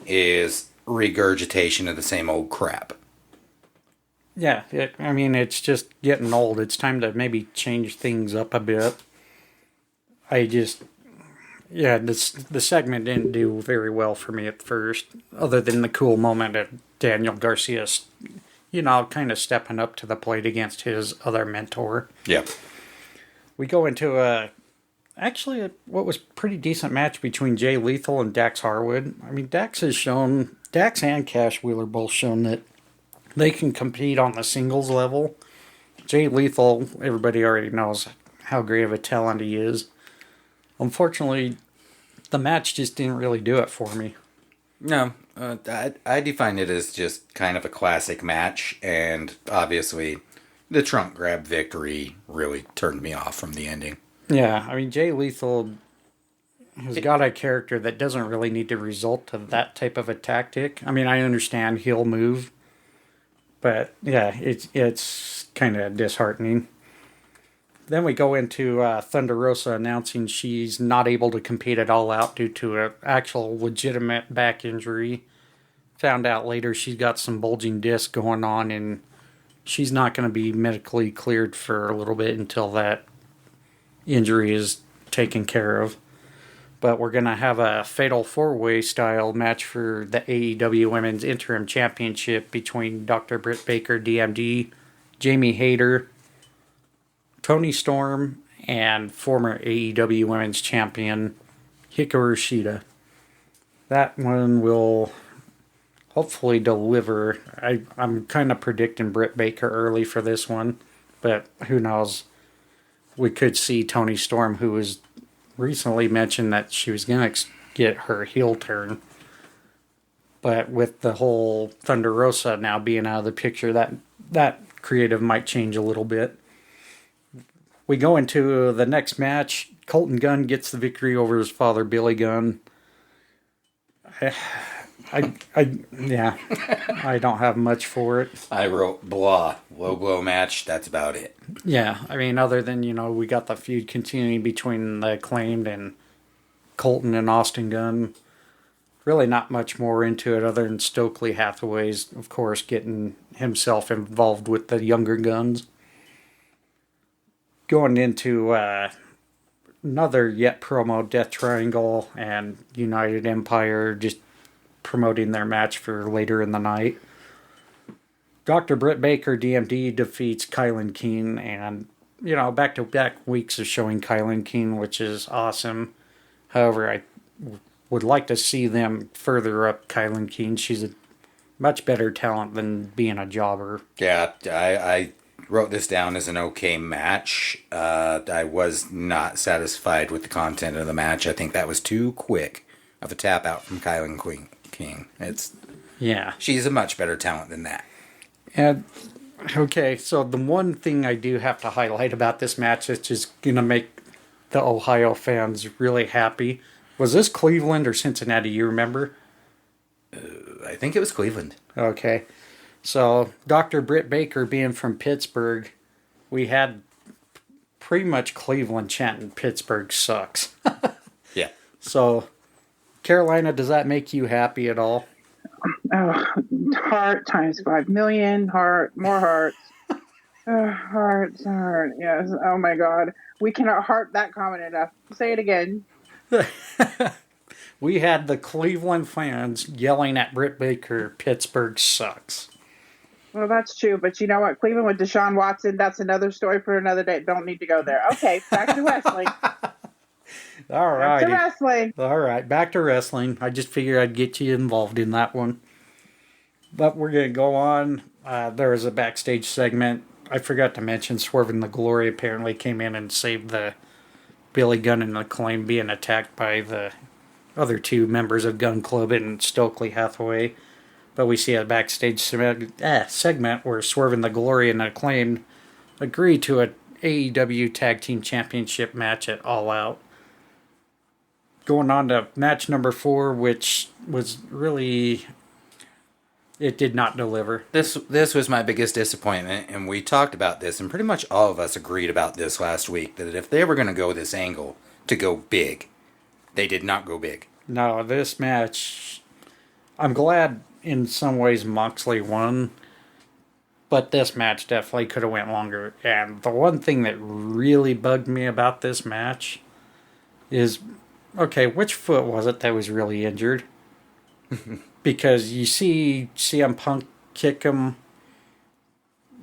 is regurgitation of the same old crap. Yeah, it's just getting old. It's time to maybe change things up a bit. The segment didn't do very well for me at first, other than the cool moment of Daniel Garcia, kind of stepping up to the plate against his other mentor. Yeah. We go into what was pretty decent match between Jay Lethal and Dax Harwood. Dax and Cash Wheeler both shown that they can compete on the singles level. Jay Lethal, everybody already knows how great of a talent he is. Unfortunately, the match just didn't really do it for me. No, I define it as just kind of a classic match, and obviously the trunk grab victory really turned me off from the ending. Yeah, Jay Lethal has got a character that doesn't really need to resort to that type of a tactic. I understand he'll move, but yeah, it's kind of disheartening. Then we go into Thunder Rosa announcing she's not able to compete at All Out due to an actual legitimate back injury. Found out later she's got some bulging disc going on and she's not going to be medically cleared for a little bit until that injury is taken care of. But we're going to have a fatal four-way style match for the AEW Women's Interim Championship between Dr. Britt Baker, DMD, Jamie Hayter, Toni Storm, and former AEW Women's Champion Hikaru Shida. That one will hopefully deliver. I'm kind of predicting Britt Baker early for this one, but who knows? We could see Toni Storm, who was recently mentioned that she was going to get her heel turn. But with the whole Thunder Rosa now being out of the picture, that creative might change a little bit. We go into the next match. Colton Gunn gets the victory over his father, Billy Gunn. Yeah, I don't have much for it. I wrote blah, low blow match. That's about it. Yeah, I mean, other than, we got the feud continuing between the Acclaimed and Colton and Austin Gunn. Really not much more into it other than Stokely Hathaway's, of course, getting himself involved with the younger guns. Going into another yet promo, Death Triangle and United Empire just promoting their match for later in the night. Dr. Britt Baker, DMD, defeats Kylan Keene, and, back-to-back weeks of showing Kylan Keene, which is awesome. However, I would like to see them further up Kylan Keene. She's a much better talent than being a jobber. Yeah, I wrote this down as an okay match. I was not satisfied with the content of the match. I think that was too quick of a tap out from Kylan King. She's a much better talent than that. And okay, so the one thing I do have to highlight about this match, that's just gonna make the Ohio fans really happy. Was this Cleveland or Cincinnati? You remember? I think it was Cleveland. Okay, so Dr. Britt Baker being from Pittsburgh, we had pretty much Cleveland chanting "Pittsburgh sucks." Yeah. So, Carolina, does that make you happy at all? Oh, heart times 5 million, heart, more hearts. Heart. Yes. Oh my God. We cannot heart that comment enough. Say it again. We had the Cleveland fans yelling at Britt Baker, "Pittsburgh sucks." Well, that's true, but you know what? Cleveland with Deshaun Watson, that's another story for another day. Don't need to go there. Okay, back to wrestling. All right. Back to wrestling. All right, back to wrestling. I just figured I'd get you involved in that one. But we're going to go on. There was a backstage segment. I forgot to mention Swerve and the Glory apparently came in and saved the Billy Gunn and Acclaim being attacked by the other two members of Gun Club and Stokely Hathaway. But we see a backstage segment where Swerve and the Glory and Acclaim agree to an AEW Tag Team Championship match at All Out. Going on to match number 4, which was really... It did not deliver. This was my biggest disappointment, and we talked about this, and pretty much all of us agreed about this last week, that if they were going to go this angle to go big, they did not go big. No, this match... I'm glad in some ways Moxley won, but this match definitely could have went longer. And the one thing that really bugged me about this match is, okay, which foot was it that was really injured? Because you see CM Punk kick him,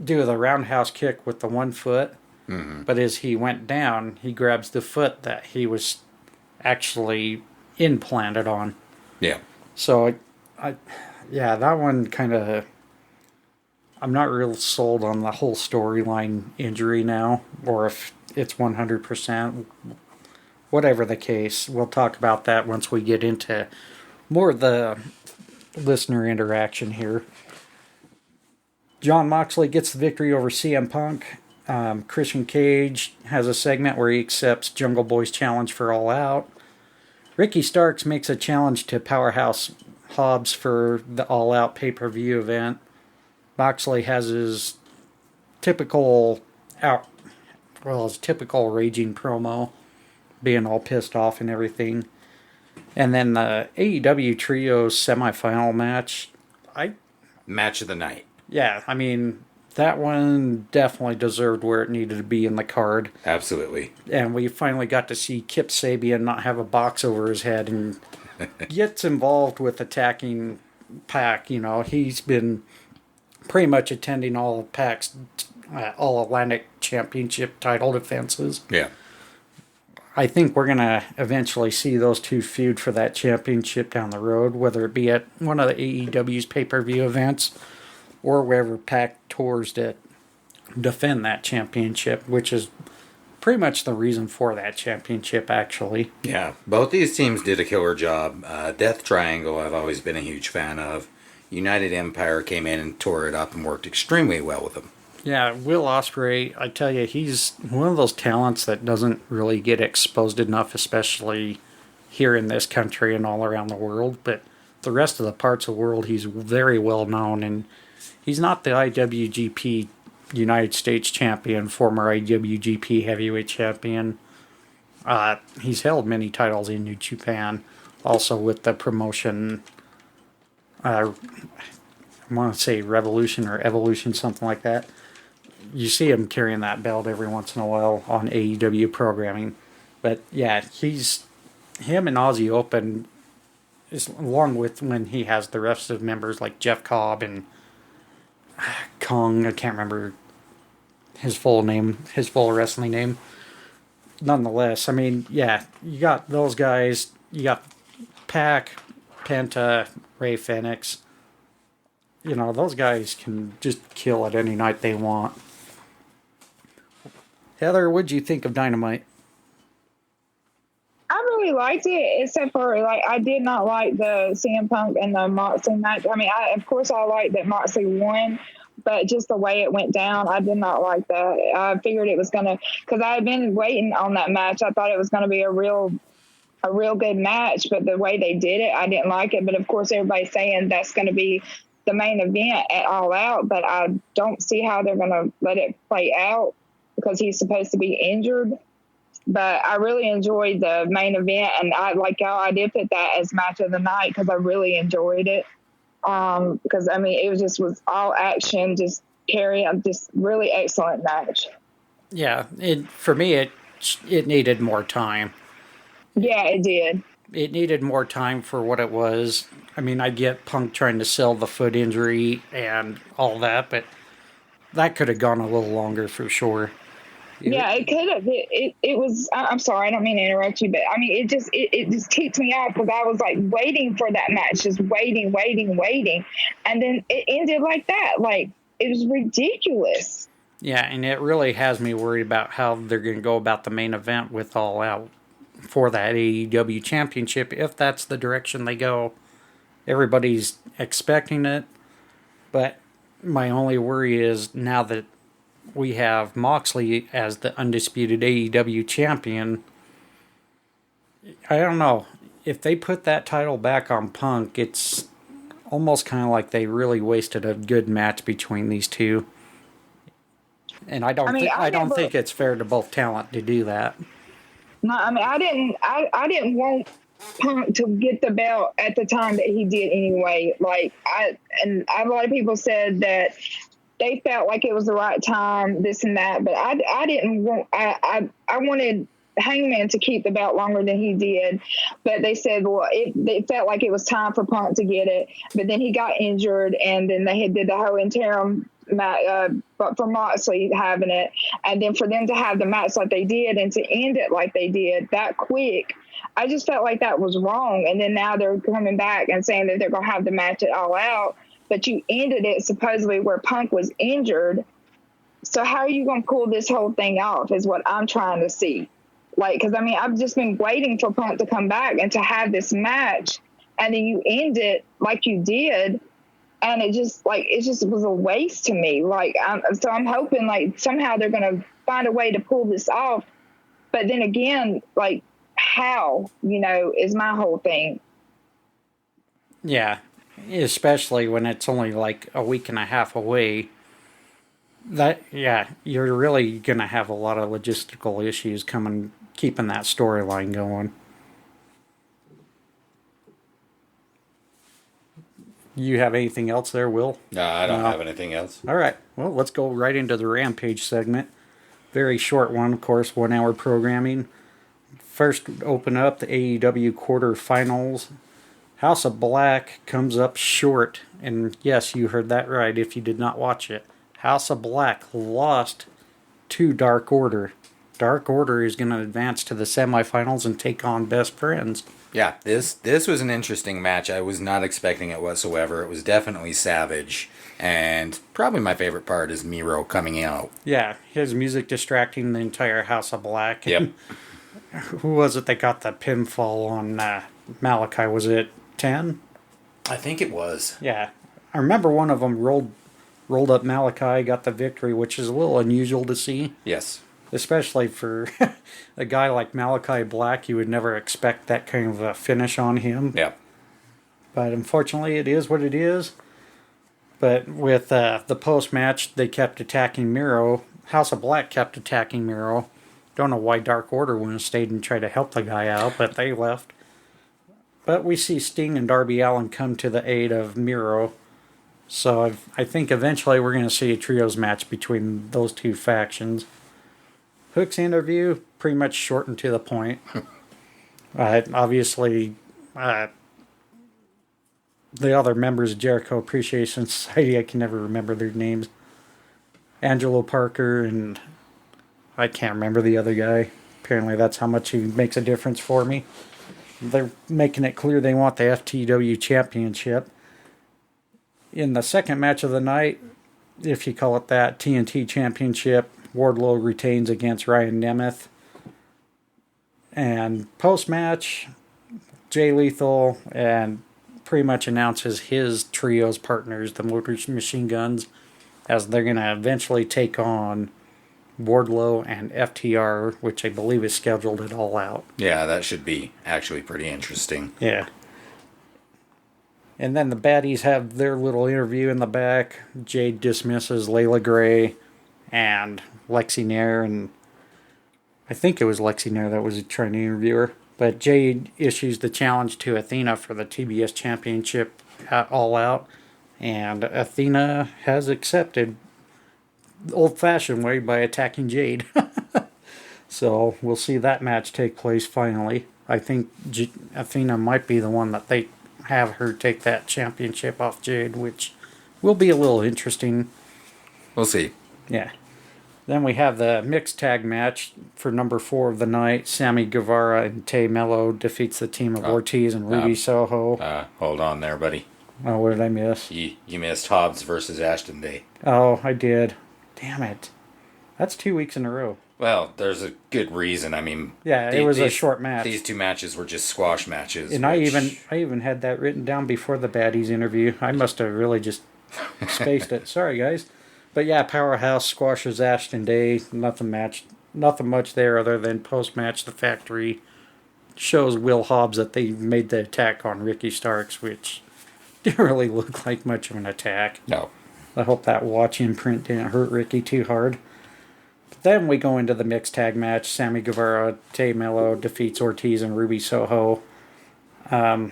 do the roundhouse kick with the one foot, but as he went down, he grabs the foot that he was actually implanted on. Yeah. So, that one kind of... I'm not real sold on the whole storyline injury now, or if it's 100%. Whatever the case, we'll talk about that once we get into more of the listener interaction here. Jon Moxley gets the victory over CM Punk. Christian Cage has a segment where he accepts Jungle Boy's challenge for All Out. Ricky Starks makes a challenge to Powerhouse Hobbs for the All Out pay-per-view event. Moxley has his typical raging promo, being all pissed off and everything. And then the AEW Trios semifinal match. Match of the night. Yeah, I mean, that one definitely deserved where it needed to be in the card. Absolutely. And we finally got to see Kip Sabian not have a box over his head and gets involved with attacking Pac. He's been pretty much attending all of Pac's All-Atlantic Championship title defenses. Yeah. I think we're going to eventually see those two feud for that championship down the road, whether it be at one of the AEW's pay-per-view events or wherever Pac tours to defend that championship, which is pretty much the reason for that championship, actually. Yeah, both these teams did a killer job. Death Triangle I've always been a huge fan of. United Empire came in and tore it up and worked extremely well with them. Yeah, Will Ospreay, I tell you, he's one of those talents that doesn't really get exposed enough, especially here in this country and all around the world. But the rest of the parts of the world, he's very well known, and he's not the IWGP United States champion, former IWGP heavyweight champion. He's held many titles in New Japan, also with the promotion. I want to say Revolution or Evolution, something like that. You see him carrying that belt every once in a while on AEW programming. But yeah, him and Aussie Open, along with when he has the rest of members like Jeff Cobb and Kong, I can't remember his full wrestling name. Nonetheless, I mean, yeah, you got those guys. You got Pac, Penta, Ray Phoenix. You know, those guys can just kill it any night they want. Heather, what'd you think of Dynamite? I really liked it, except for like I did not like the CM Punk and the Moxley match. I mean, of course I liked that Moxley won, but just the way it went down, I did not like that. I figured it was gonna, because I had been waiting on that match. I thought it was gonna be a real good match, but the way they did it, I didn't like it. But of course, everybody's saying that's gonna be the main event at All Out, but I don't see how they're gonna let it play out because he's supposed to be injured. But I really enjoyed the main event, and I did put that as match of the night because I really enjoyed it. Because I mean, it was all action, just really excellent match. Yeah, for me, it needed more time. Yeah, it did. It needed more time for what it was. I mean, I get Punk trying to sell the foot injury and all that, but that could have gone a little longer for sure. Yeah, it could have. It was. I'm sorry, I don't mean to interrupt you, but I mean, it just ticked me off because I was like waiting for that match, just waiting, and then it ended like that. Like it was ridiculous. Yeah, and it really has me worried about how they're going to go about the main event with All Out for that AEW championship. If that's the direction they go, everybody's expecting it, but my only worry is now that we have Moxley as the undisputed AEW champion. I don't know. If they put that title back on Punk, it's almost kind of like they really wasted a good match between these two. And I don't think it's fair to both talent to do that. No, I mean, I didn't want Punk to get the belt at the time that he did anyway. Like a lot of people said that they felt like it was the right time, this and that, but I didn't want, I wanted Hangman to keep the belt longer than he did, but they said, well, it felt like it was time for Punk to get it, but then he got injured, and then they did the whole interim but for Moxley having it, and then for them to have the match like they did and to end it like they did that quick, I just felt like that was wrong. And then now they're coming back and saying that they're going to have the match at All Out, but you ended it supposedly where Punk was injured. So how are you going to pull this whole thing off is what I'm trying to see. Like, because I mean, I've just been waiting for Punk to come back and to have this match, and then you end it like you did, and it just was a waste to me. Like, so I'm hoping like somehow they're going to find a way to pull this off. But then again, like how, is my whole thing. Yeah. Especially when it's only like a week and a half away. You're really going to have a lot of logistical issues keeping that storyline going. You have anything else there, Will? No, I don't have anything else. All right. Well, let's go right into the Rampage segment. Very short one, of course, 1 hour programming. First, open up the AEW quarterfinals. House of Black comes up short, and yes, you heard that right if you did not watch it. House of Black lost to Dark Order. Dark Order is going to advance to the semifinals and take on Best Friends. Yeah, this was an interesting match. I was not expecting it whatsoever. It was definitely savage, and probably my favorite part is Miro coming out. Yeah, his music distracting the entire House of Black. Yep. Who was it that got the pinfall on Malachi? Was it 10? I think it was. Yeah. I remember one of them rolled up Malachi, got the victory, which is a little unusual to see. Yes. Especially for a guy like Malachi Black, you would never expect that kind of a finish on him. Yeah. But unfortunately, it is what it is. But with the post-match, they kept attacking Miro. House of Black kept attacking Miro. Don't know why Dark Order wouldn't have stayed and tried to help the guy out, but they left. But we see Sting and Darby Allin come to the aid of Miro. So I think eventually we're going to see a trios match between those two factions. Hook's interview, pretty much short and to the point. Obviously, the other members of Jericho Appreciation Society, I can never remember their names. Angelo Parker and I can't remember the other guy. Apparently that's how much he makes a difference for me. They're making it clear they want the FTW Championship. In the second match of the night, if you call it that, TNT Championship, Wardlow retains against Ryan Nemeth. And post-match, Jay Lethal and pretty much announces his trio's partners, the Motor Machine Guns, as they're going to eventually take on Wardlow and FTR, which I believe is scheduled at All Out. Yeah, that should be actually pretty interesting. Yeah. And then the baddies have their little interview in the back. Jade dismisses Layla Gray and Lexi Nair, and I think it was Lexi Nair that was trying to interview her. But Jade issues the challenge to Athena for the TBS Championship at All Out, and Athena has accepted the old-fashioned way by attacking Jade. So we'll see that match take place finally. I think Athena might be the one that they have her take that championship off Jade, which will be a little interesting. We'll see. Yeah. Then we have the mixed tag match for number 4 of the night. Sammy Guevara and Tay Mello defeats the team of Ortiz and Ruby Soho. Hold on there, buddy. Oh, what did I miss? You missed Hobbs versus Ashton Day. Oh, I did. Damn it. That's 2 weeks in a row. Well, there's a good reason. I mean, yeah, it was a short match. These two matches were just squash matches. And I even had that written down before the baddies interview. I must have really just spaced it. Sorry, guys. But yeah, Powerhouse squashes Ashton Day. Nothing much there other than post-match the Factory shows Will Hobbs that they made the attack on Ricky Starks, which didn't really look like much of an attack. No. I hope that watch imprint didn't hurt Ricky too hard. But then we go into the mixed tag match. Sammy Guevara, Tay Mello defeats Ortiz and Ruby Soho. I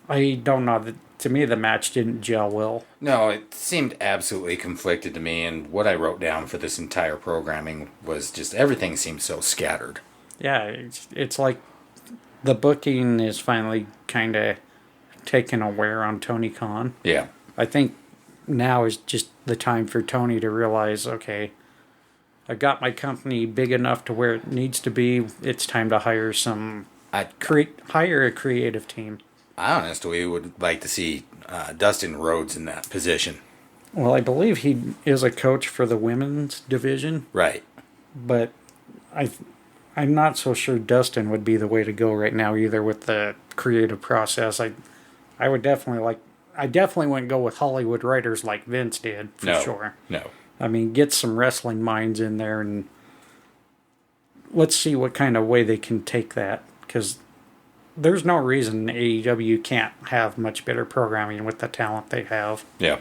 don't know. To me, the match didn't gel well. No, it seemed absolutely conflicted to me, and what I wrote down for this entire programming was just everything seemed so scattered. Yeah, it's like the booking is finally kind of taking a wear on Tony Khan. Yeah. I think now is just the time for Tony to realize, okay, I got my company big enough to where it needs to be. It's time to hire hire a creative team. I honestly would like to see Dustin Rhodes in that position. Well, I believe he is a coach for the women's division. Right. But I'm not so sure Dustin would be the way to go right now either with the creative process. I would definitely I definitely wouldn't go with Hollywood writers like Vince did, for sure. No. I mean, get some wrestling minds in there and let's see what kind of way they can take that. Because there's no reason AEW can't have much better programming with the talent they have. Yeah.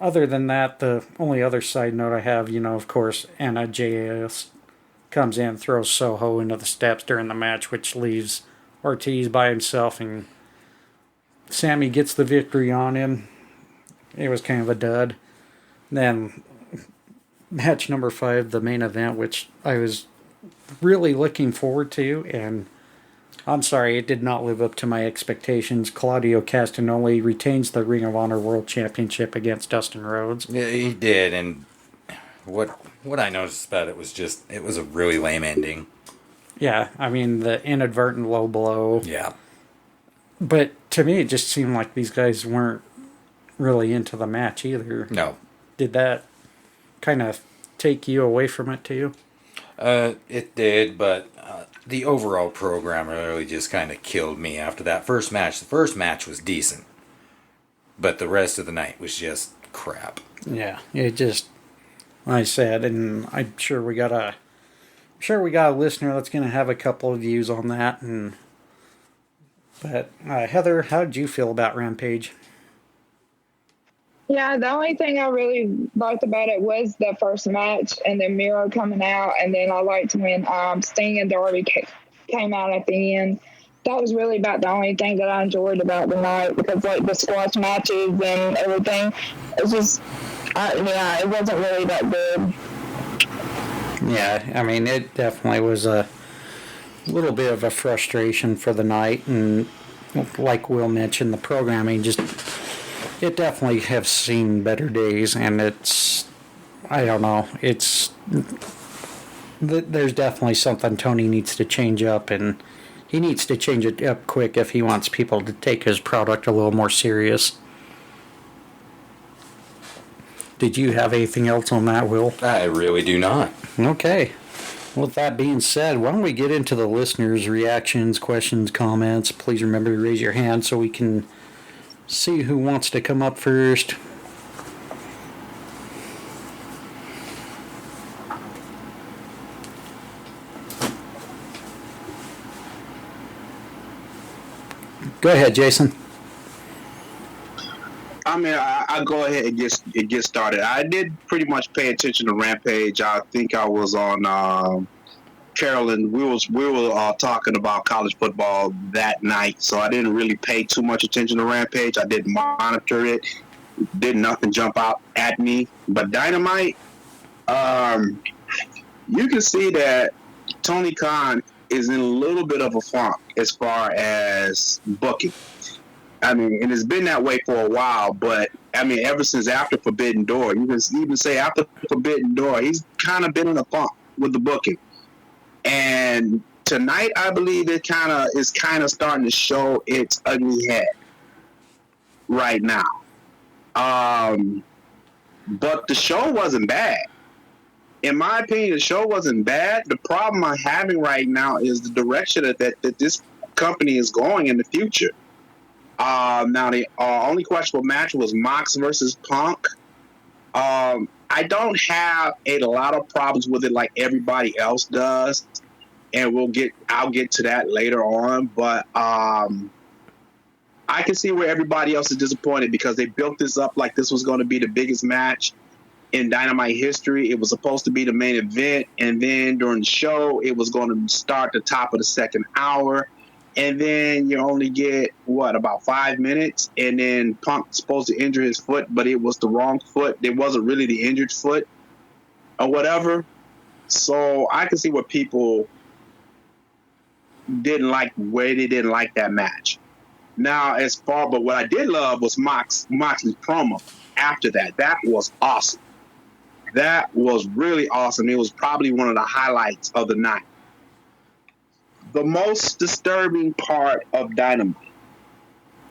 Other than that, the only other side note I have, of course, Anna JS comes in, throws Soho into the steps during the match, which leaves Ortiz by himself, and Sammy gets the victory on him. It was kind of a dud. Then match number 5, the main event, which I was really looking forward to, and I'm sorry, it did not live up to my expectations. Claudio Castagnoli retains the Ring of Honor World Championship against Dustin Rhodes. Yeah, he did, and what I noticed about it was a really lame ending. Yeah, I mean, the inadvertent low blow. Yeah. But to me, it just seemed like these guys weren't really into the match either. No. Did that kind of take you away from it too? It did, but the overall program really just kind of killed me after that first match. The first match was decent, but the rest of the night was just crap. Yeah, it just, like I said, and I'm sure we got a listener that's going to have a couple of views on that, and But Heather, how did you feel about Rampage? Yeah, the only thing I really liked about it was the first match and then Miro coming out, and then I liked when Sting and Darby came out at the end. That was really about the only thing that I enjoyed about the night, because like the squash matches and everything, it's just, yeah, it wasn't really that good. Yeah, I mean, it definitely was a little bit of a frustration for the night, and like Will mentioned, the programming just, it definitely have seen better days, and it's, I don't know, it's, there's definitely something Tony needs to change up, and he needs to change it up quick if he wants people to take his product a little more serious. Did you have anything else on that, Will? I really do not. Okay. With that being said, why don't we get into the listeners' reactions, questions, comments? Please remember to raise your hand so we can see who wants to come up first. Go ahead, Jason. I mean, I go ahead and get started. I did pretty much pay attention to Rampage. I think I was on Carolyn. We were talking about college football that night, so I didn't really pay too much attention to Rampage. I didn't monitor it. Did nothing jump out at me. But Dynamite, you can see that Tony Khan is in a little bit of a funk as far as booking. I mean, and it's been that way for a while, but I mean, ever since after Forbidden Door, you can even say after Forbidden Door, he's kind of been in a funk with the booking. And tonight, I believe it is starting to show its ugly head right now. But the show wasn't bad. In my opinion, the show wasn't bad. The problem I'm having right now is the direction that this company is going in the future. Now, the only questionable match was Mox versus Punk. I don't have a lot of problems with it like everybody else does, and I'll get to that later on. But I can see where everybody else is disappointed, because they built this up like this was going to be the biggest match in Dynamite history. It was supposed to be the main event, and then during the show, it was going to start the top of the second hour. And then you only get, about 5 minutes? And then Punk's supposed to injure his foot, but it was the wrong foot. It wasn't really the injured foot or whatever. So I can see what people didn't like, where they didn't like that match. Now, but what I did love was Moxley's promo after that. That was awesome. That was really awesome. It was probably one of the highlights of the night. The most disturbing part of Dynamite,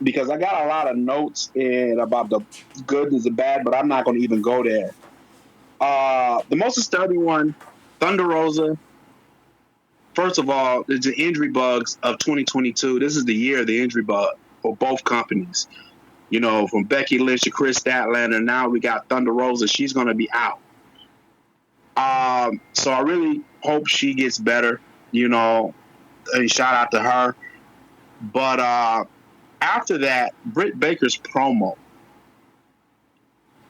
because I got a lot of notes about the good and the bad, but I'm not going to even go there. The most disturbing one, Thunder Rosa. First of all, it's the injury bugs of 2022. This is the year of the injury bug for both companies. You know, from Becky Lynch to Chris Statlander, now we got Thunder Rosa. She's going to be out. So I really hope she gets better, you know. And shout out to her. But after that, Britt Baker's promo.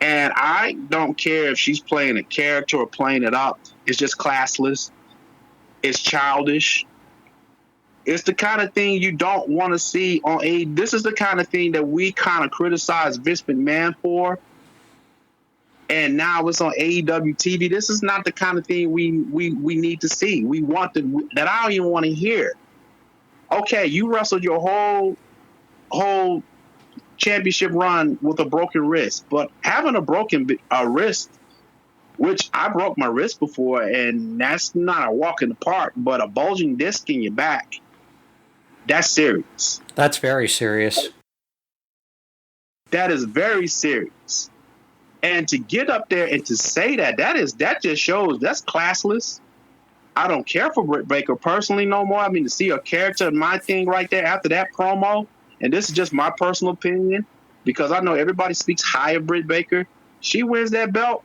And I don't care if she's playing a character or playing it up. It's just classless. It's childish. It's the kind of thing you don't want to see on a. This is the kind of thing that we kind of criticize Vince McMahon for. And now it's on AEW TV. This is not the kind of thing we need to see. We want that I don't even want to hear. Okay, you wrestled your whole championship run with a broken wrist, but having a broken wrist, which I broke my wrist before, and that's not a walk in the park, but a bulging disc in your back, that's serious. That's very serious. That is very serious. And to get up there and to say that just shows that's classless. I don't care for Britt Baker personally no more. I mean, to see a character in my thing right there after that promo, and this is just my personal opinion, because I know everybody speaks high of Britt Baker. She wins that belt.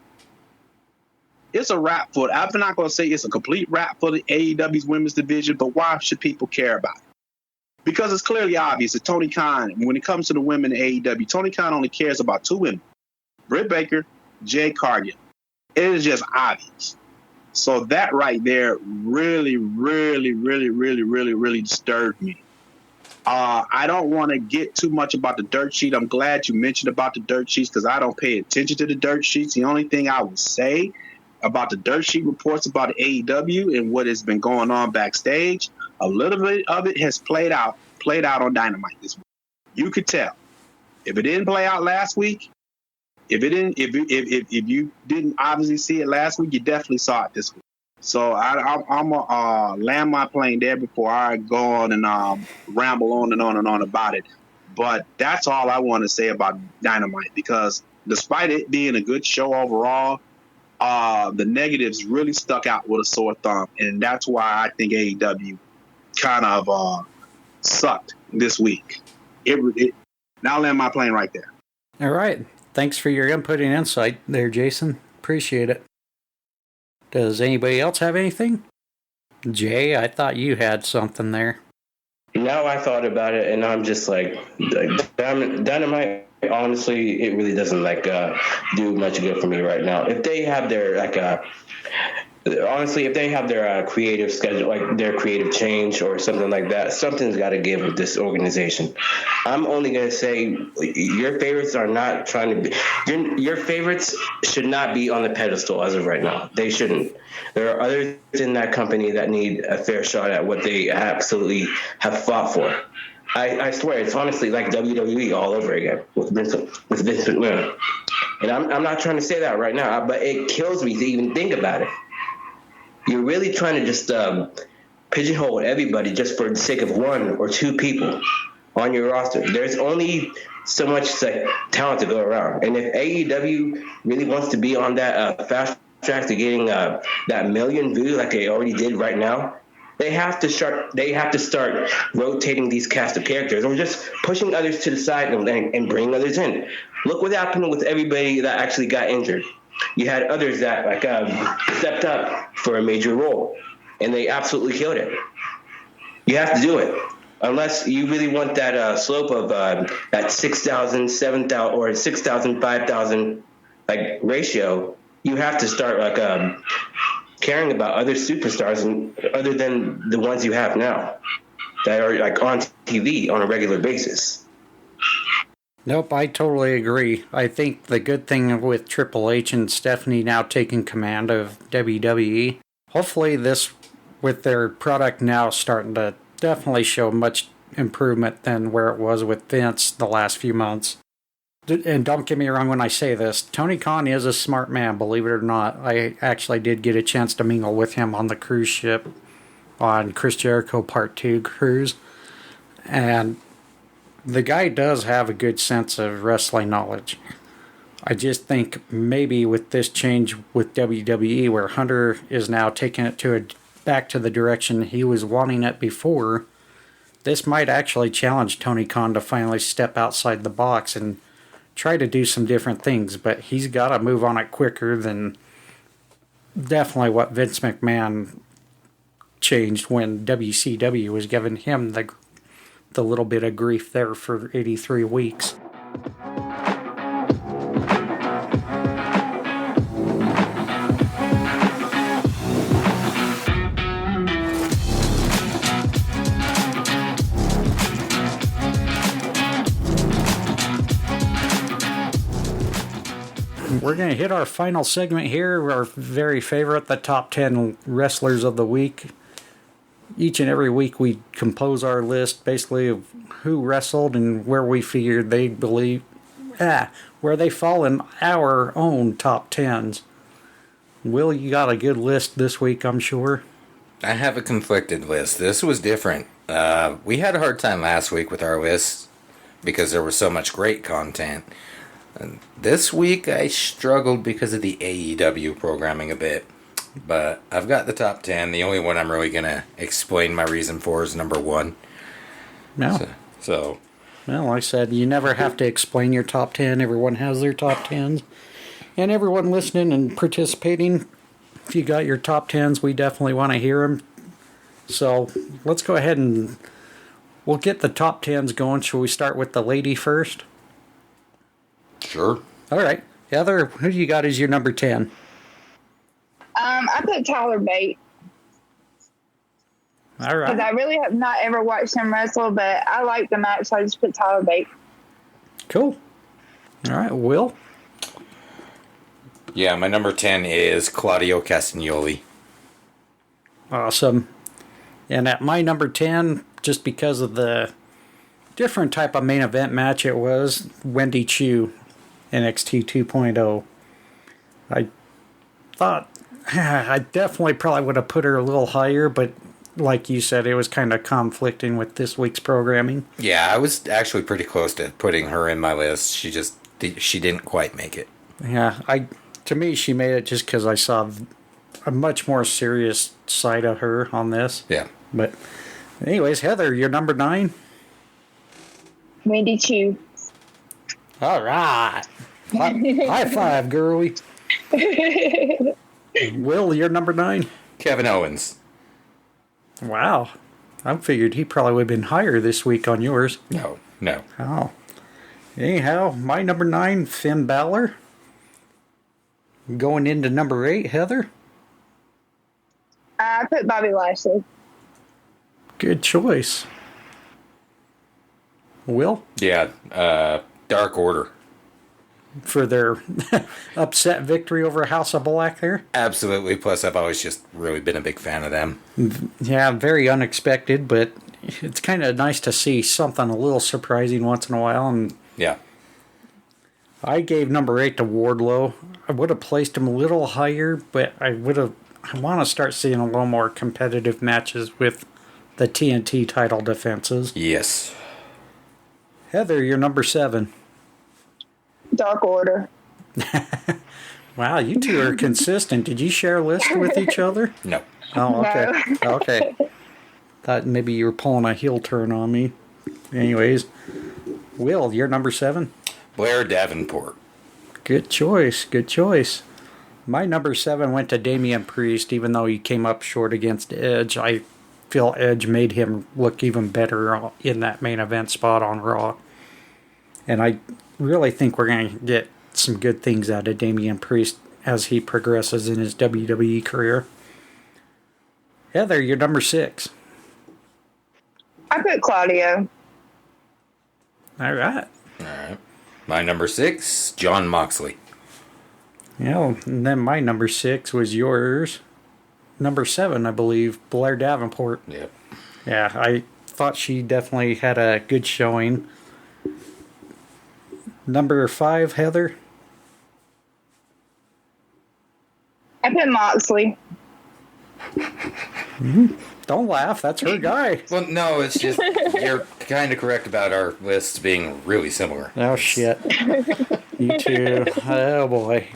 It's a wrap for it. I'm not going to say it's a complete wrap for the AEW's women's division, but why should people care about it? Because because it's clearly obvious that Tony Khan, when it comes to the women in AEW, Tony Khan only cares about two women, Britt Baker, Jade Cargill. It is just obvious. So that right there really, really, really, really, really, really disturbed me. I don't want to get too much about the dirt sheet. I'm glad you mentioned about the dirt sheets because I don't pay attention to the dirt sheets. The only thing I would say about the dirt sheet reports about AEW and what has been going on backstage, a little bit of it has played out on Dynamite this week. You could tell. If it didn't play out last week, if you didn't obviously see it last week, you definitely saw it this week. So I'm gonna land my plane there before I go on and ramble on and on and on about it. But that's all I want to say about Dynamite because despite it being a good show overall, the negatives really stuck out with a sore thumb, and that's why I think AEW kind of sucked this week. Now I'll land my plane right there. All right. Thanks for your input and insight there, Jason. Appreciate it. Does anybody else have anything? Jay, I thought you had something there. Now I thought about it, and I'm just like Dynamite. Honestly, it really doesn't do much good for me right now. If they have their honestly, if they have their creative schedule, like their creative change or something like that, something's got to give with this organization. I'm only going to say your favorites are not trying to be, your favorites should not be on the pedestal as of right now. They shouldn't. There are others in that company that need a fair shot at what they absolutely have fought for. I swear, it's honestly like WWE all over again with Vince McMahon. And I'm not trying to say that right now, but it kills me to even think about it. You're really trying to just pigeonhole everybody just for the sake of one or two people on your roster. There's only so much talent to go around. And if AEW really wants to be on that fast track to getting that million views like they already did right now, they have to start rotating these cast of characters or just pushing others to the side and bringing others in. Look what happened with everybody that actually got injured. You had others that stepped up for a major role, and they absolutely killed it. You have to do it. Unless you really want that slope of that 6,000, 7,000, or 6,000, 5,000 ratio, you have to start caring about other superstars other than the ones you have now that are on TV on a regular basis. Nope, I totally agree. I think the good thing with Triple H and Stephanie now taking command of WWE, hopefully this, with their product now starting to definitely show much improvement than where it was with Vince the last few months. And don't get me wrong when I say this, Tony Khan is a smart man, believe it or not. I actually did get a chance to mingle with him on the cruise ship on Chris Jericho Part 2 cruise. And the guy does have a good sense of wrestling knowledge. I just think maybe with this change with WWE where Hunter is now taking it back to the direction he was wanting it before, this might actually challenge Tony Khan to finally step outside the box and try to do some different things, but he's got to move on it quicker than definitely what Vince McMahon changed when WCW was giving him the little bit of grief there for 83 weeks. We're going to hit our final segment here, our very favorite, the top 10 wrestlers of the week. Each and every week we compose our list basically of who wrestled and where we figured they where they fall in our own top 10s. Will, you got a good list this week, I'm sure. I have a conflicted list. This was different. We had a hard time last week with our list because there was so much great content. And this week I struggled because of the AEW programming a bit. But I've got the top 10. The only one I'm really going to explain my reason for is number 1. No. So. Well, like I said, you never have to explain your top 10. Everyone has their top 10s. And everyone listening and participating, if you got your top 10s, we definitely want to hear them. So let's go ahead and we'll get the top tens going. Shall we start with the lady first? Sure. All right. Heather, who do you got as your number 10? I put Tyler Bate All because I right. really have not ever watched him wrestle, but I like the match, so I just put Tyler Bate. Cool. All right. Will? Yeah, my number 10 is Claudio Castagnoli. Awesome. And at my number 10, just because of the different type of main event match it was, Wendy Chu, NXT 2.0. I thought I definitely probably would have put her a little higher, but like you said, it was kind of conflicting with this week's programming. Yeah, I was actually pretty close to putting her in my list. She didn't quite make it. Yeah, to me, she made it just because I saw a much more serious side of her on this. Yeah. But anyways, Heather, you're number 9. Wendy Chu. All right. High five, girlie. Will, you're number 9. Kevin Owens. Wow. I figured he probably would have been higher this week on yours. No. Oh. Anyhow, my number 9, Finn Balor. Going into number 8, Heather. I put Bobby Lashley. Good choice. Will? Yeah, Dark Order. For their upset victory over House of Black there. Absolutely. Plus, I've always just really been a big fan of them. Yeah, very unexpected, but it's kind of nice to see something a little surprising once in a while. And Yeah. I gave number 8 to Wardlow. I would have placed him a little higher, but I want to start seeing a little more competitive matches with the TNT title defenses. Yes. Heather, you're number 7. Dark Order. Wow, you two are consistent. Did you share a list with each other? No. Oh, okay. No. Okay. Thought maybe you were pulling a heel turn on me. Anyways, Will, you're number 7. Blair Davenport. Good choice. Good choice. My number 7 went to Damian Priest, even though he came up short against Edge. I feel Edge made him look even better in that main event spot on Raw. And I really think we're going to get some good things out of Damian Priest as he progresses in his WWE career. Heather, you're number 6. I put Claudio. All right. All right. My number 6, John Moxley. Yeah, and then my number 6 was yours. Number 7, I believe, Blair Davenport. Yep. Yeah, I thought she definitely had a good showing. Number 5, Heather. I put Moxley. Don't laugh, that's her guy. Well, no, it's just you're kind of correct about our lists being really similar. Oh, shit. You too. Oh, boy.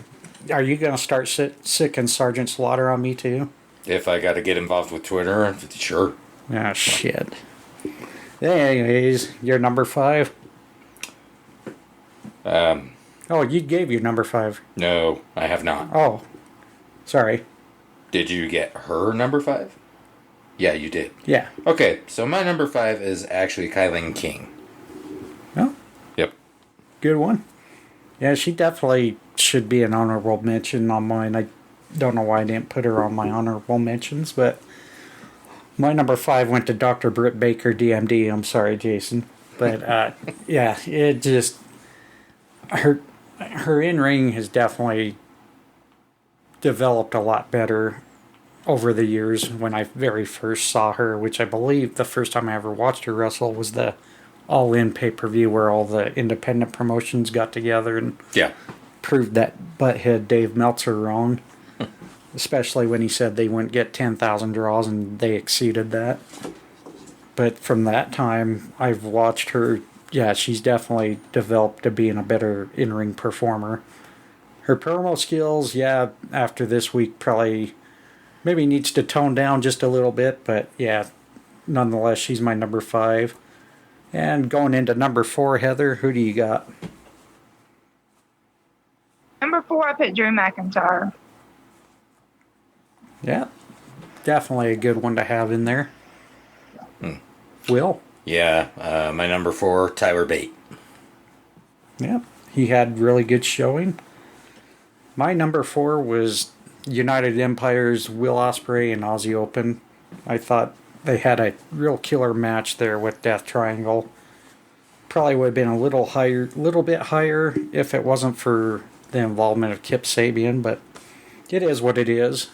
Are you going to start sicking Sergeant Slaughter on me, too? If I got to get involved with Twitter, sure. Oh, shit. Anyways, you're number 5. Oh, you gave your number 5. No, I have not. Oh, sorry. Did you get her number 5? Yeah, you did. Yeah. Okay, so my number 5 is actually Kylan King. Oh, Yep. good one. Yeah, she definitely should be an honorable mention on mine. I don't know why I didn't put her on my honorable mentions, but my number 5 went to Dr. Britt Baker, DMD. I'm sorry, Jason. But, yeah, it just... Her in-ring has definitely developed a lot better over the years when I very first saw her, which I believe the first time I ever watched her wrestle was the All-In pay-per-view where all the independent promotions got together and Yeah. proved that butthead Dave Meltzer wrong. Especially when he said they wouldn't get 10,000 draws and they exceeded that. But from that time, I've watched her. Yeah, she's definitely developed to being a better in-ring performer. Her promo skills, yeah, after this week probably maybe needs to tone down just a little bit, but yeah, nonetheless, she's my number 5. And going into number 4, Heather, who do you got? Number 4, I put Drew McIntyre. Yeah, definitely a good one to have in there. Will? Yeah, my number 4, Tyler Bate. Yep, he had really good showing. My number 4 was United Empire's Will Ospreay and Aussie Open. I thought they had a real killer match there with Death Triangle. Probably would have been a little bit higher if it wasn't for the involvement of Kip Sabian, but it is what it is.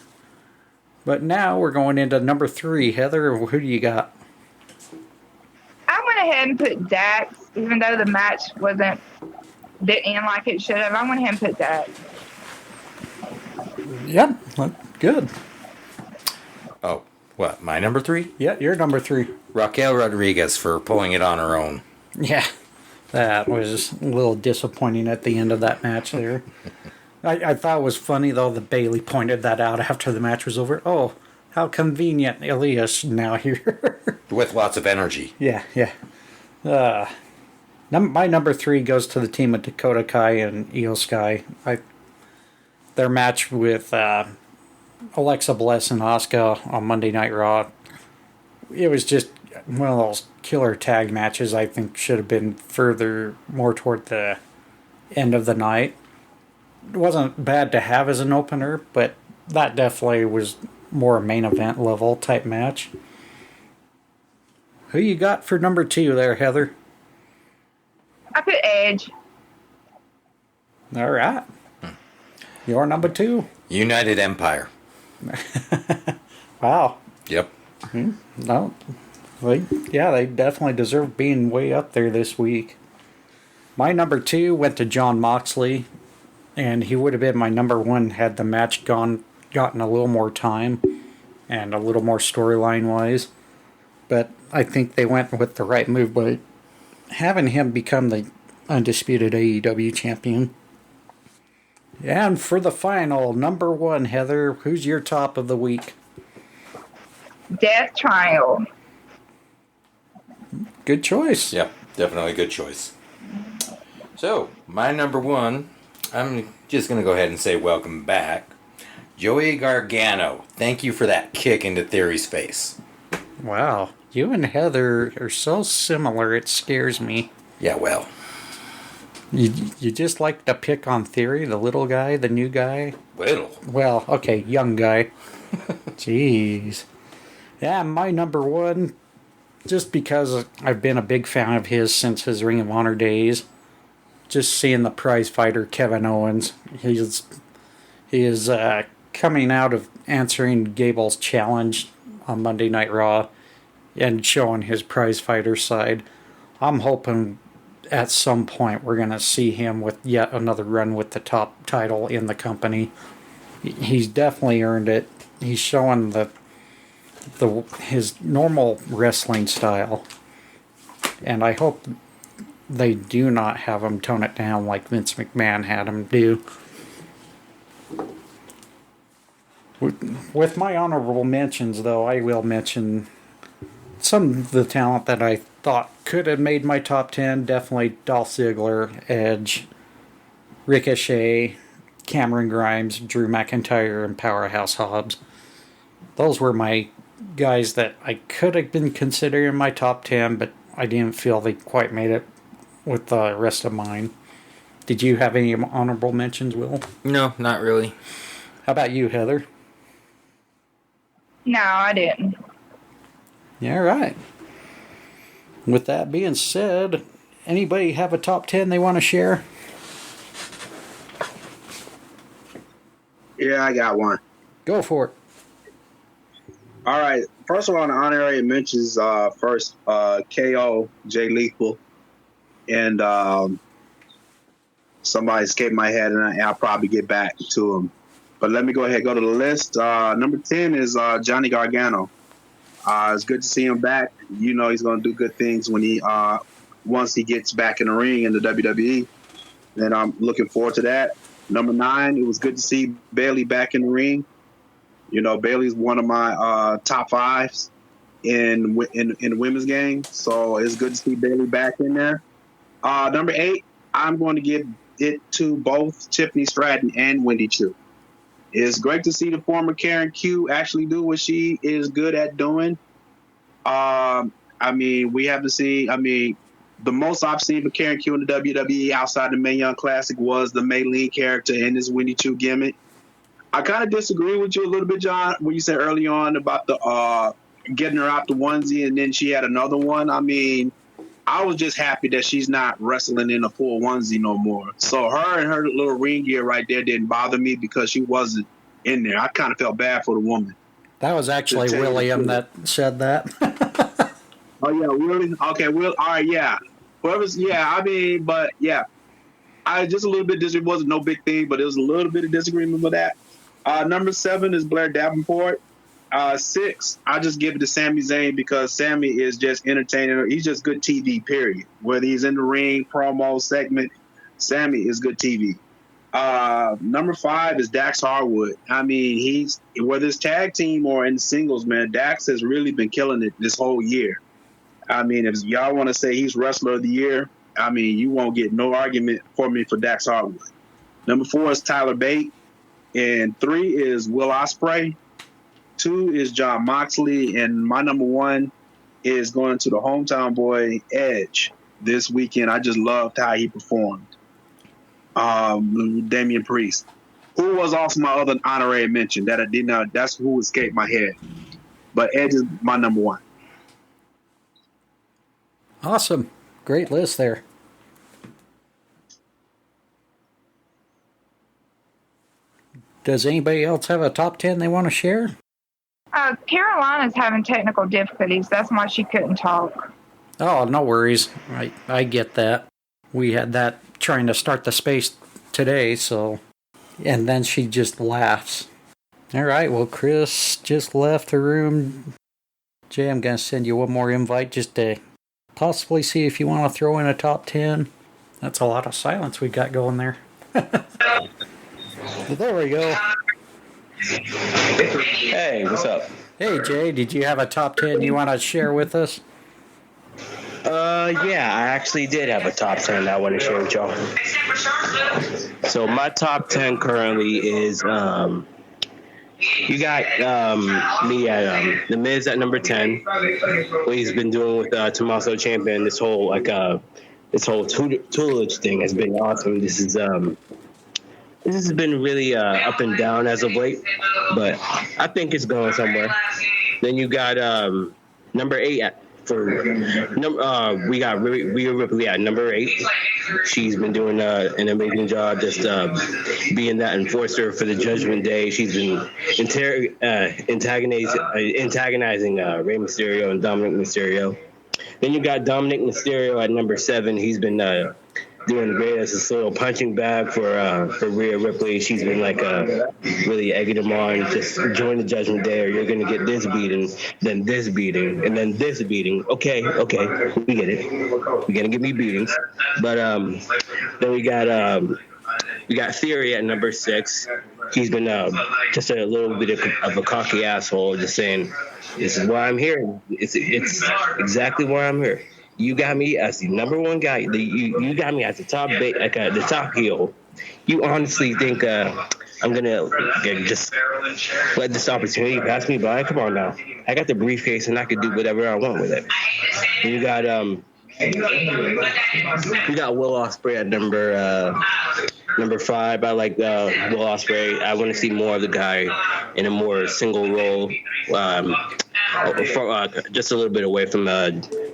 But now we're going into number 3. Heather, who do you got? I went ahead and put Dax, even though the match didn't end like it should have. I went ahead and put Dax. Yep, good. Oh, what? My number 3? Yeah, you're number 3. Raquel Rodriguez for pulling it on her own. Yeah, that was a little disappointing at the end of that match there. I thought it was funny, though, that Bailey pointed that out after the match was over. Oh, how convenient, Elias now here. With lots of energy. Yeah. My number 3 goes to the team of Dakota Kai and Io Sky. Their match with Alexa Bliss and Asuka on Monday Night Raw. It was just one of those killer tag matches. I think should have been more toward the end of the night. It wasn't bad to have as an opener, but that definitely was more a main event level type match. Who you got for number 2 there, Heather? I put Edge. All right. Your number 2? United Empire. Wow. Yep. No. They definitely deserve being way up there this week. My number 2 went to Jon Moxley, and he would have been my number 1 had the match gotten a little more time and a little more storyline wise. But I think they went with the right move by having him become the undisputed AEW champion. And for the final, number 1, Heather, who's your top of the week? Death Triangle. Good choice. Yep, definitely a good choice. So, my number 1, I'm just going to go ahead and say welcome back. Joey Gargano. Thank you for that kick into Theory's face. Wow. You and Heather are so similar, it scares me. Yeah, well. You just like to pick on Theory, the little guy, the new guy? Little. Well, okay, young guy. Jeez. Yeah, my number 1, just because I've been a big fan of his since his Ring of Honor days. Just seeing the prize fighter, Kevin Owens. He is coming out of answering Gable's challenge on Monday Night Raw and showing his prize fighter side. I'm hoping at some point we're going to see him with yet another run with the top title in the company. He's definitely earned it. He's showing his normal wrestling style. And I hope they do not have him tone it down like Vince McMahon had him do. With my honorable mentions, though, I will mention some of the talent that I thought could have made my top 10. Definitely Dolph Ziggler, Edge, Ricochet, Cameron Grimes, Drew McIntyre, and Powerhouse Hobbs. Those were my guys that I could have been considering my top 10, but I didn't feel they quite made it with the rest of mine. Did you have any honorable mentions, Will? No, not really. How about you, Heather? No, I didn't. Yeah, right. With that being said, anybody have a top 10 they want to share? Yeah, I got one. Go for it. All right. First of all, the honorary mentions first KO, Jay Lethal, and somebody escaped my head, and I'll probably get back to him. But let me go ahead and go to the list. Number 10 is Johnny Gargano. It's good to see him back. You know he's going to do good things when once he gets back in the ring in the WWE. And I'm looking forward to that. Number 9, it was good to see Bayley back in the ring. You know, Bayley's one of my top 5s in the women's game. So it's good to see Bayley back in there. Number 8, I'm going to give it to both Tiffany Stratton and Wendy Chu. It's great to see the former Karen Q actually do what she is good at doing. I I mean, we haven't seen. I mean, the most I've seen for Karen Q in the WWE outside the Mae Young Classic was the Maylene character in this Winnie 2 gimmick. I kind of disagree with you a little bit, John, when you said early on about the getting her out the onesie and then she had another one. I mean, I was just happy that she's not wrestling in a full onesie no more. So her and her little ring gear right there didn't bother me because she wasn't in there. I kind of felt bad for the woman. That was actually William that said that. Oh, yeah, really? Okay, all right, yeah. Whoever's, yeah, I mean, but yeah. I just a little bit disagreement. It wasn't no big thing, but it was a little bit of disagreement with that. Number 7 is Blair Davenport. 6, I just give it to Sami Zayn because Sami is just entertaining. He's just good TV, period. Whether he's in the ring, promo, segment, Sami is good TV. Number 5 is Dax Harwood. I mean, he's, whether it's tag team or in singles, man, Dax has really been killing it this whole year. I mean, if y'all want to say he's Wrestler of the Year, I mean, you won't get no argument for me for Dax Harwood. Number 4 is Tyler Bate. And 3 is Will Ospreay. 2 is John Moxley. And my number 1 is going to the hometown boy, Edge, this weekend. I just loved how he performed. Damian Priest, who was also my other honorary mention that I did not, that's who escaped my head. But Edge is my number 1. Awesome. Great list there. Does anybody else have a top 10 they want to share? Carolina's having technical difficulties. That's why she couldn't talk. Oh, no worries. I get that. We had that trying to start the space today, so... And then she just laughs. All right, well, Chris just left the room. Jay, I'm going to send you one more invite just to possibly see if you want to throw in a top 10. That's a lot of silence we got going there. There we go. Hey, what's up? Hey, Jay, did you have a top 10 you want to share with us? Yeah, I actually did have a top 10 that I want to share with y'all. So my top 10 currently is, you got me at The Miz at number 10. What he's been doing with Tommaso Ciampa and this whole tutelage thing has been awesome. This has been really up and down as of late, but I think it's going somewhere. Then you got number 8 we got Rhea Ripley at number 8. She's been doing an amazing job just being that enforcer for the Judgment Day. She's been antagonizing Rey Mysterio and Dominic Mysterio. Then you got Dominic Mysterio at number 7. He's been doing great as a little punching bag for Rhea Ripley. She's been really egging him on. Just join the Judgment Day, or you're gonna get this beating, then this beating, and then this beating. Okay, we get it. You're gonna give me beatings, but then we got Theory at number 6. He's been just a little bit of a cocky asshole, just saying, "This is why I'm here. It's exactly why I'm here. You got me as the number 1 guy. You got me as the top the top heel. You honestly think I'm gonna just let this opportunity pass me by? Come on now. I got the briefcase and I could do whatever I want with it." And you got Will Ospreay at number 5. I like Will Ospreay. I want to see more of the guy in a more single role. Just a little bit away from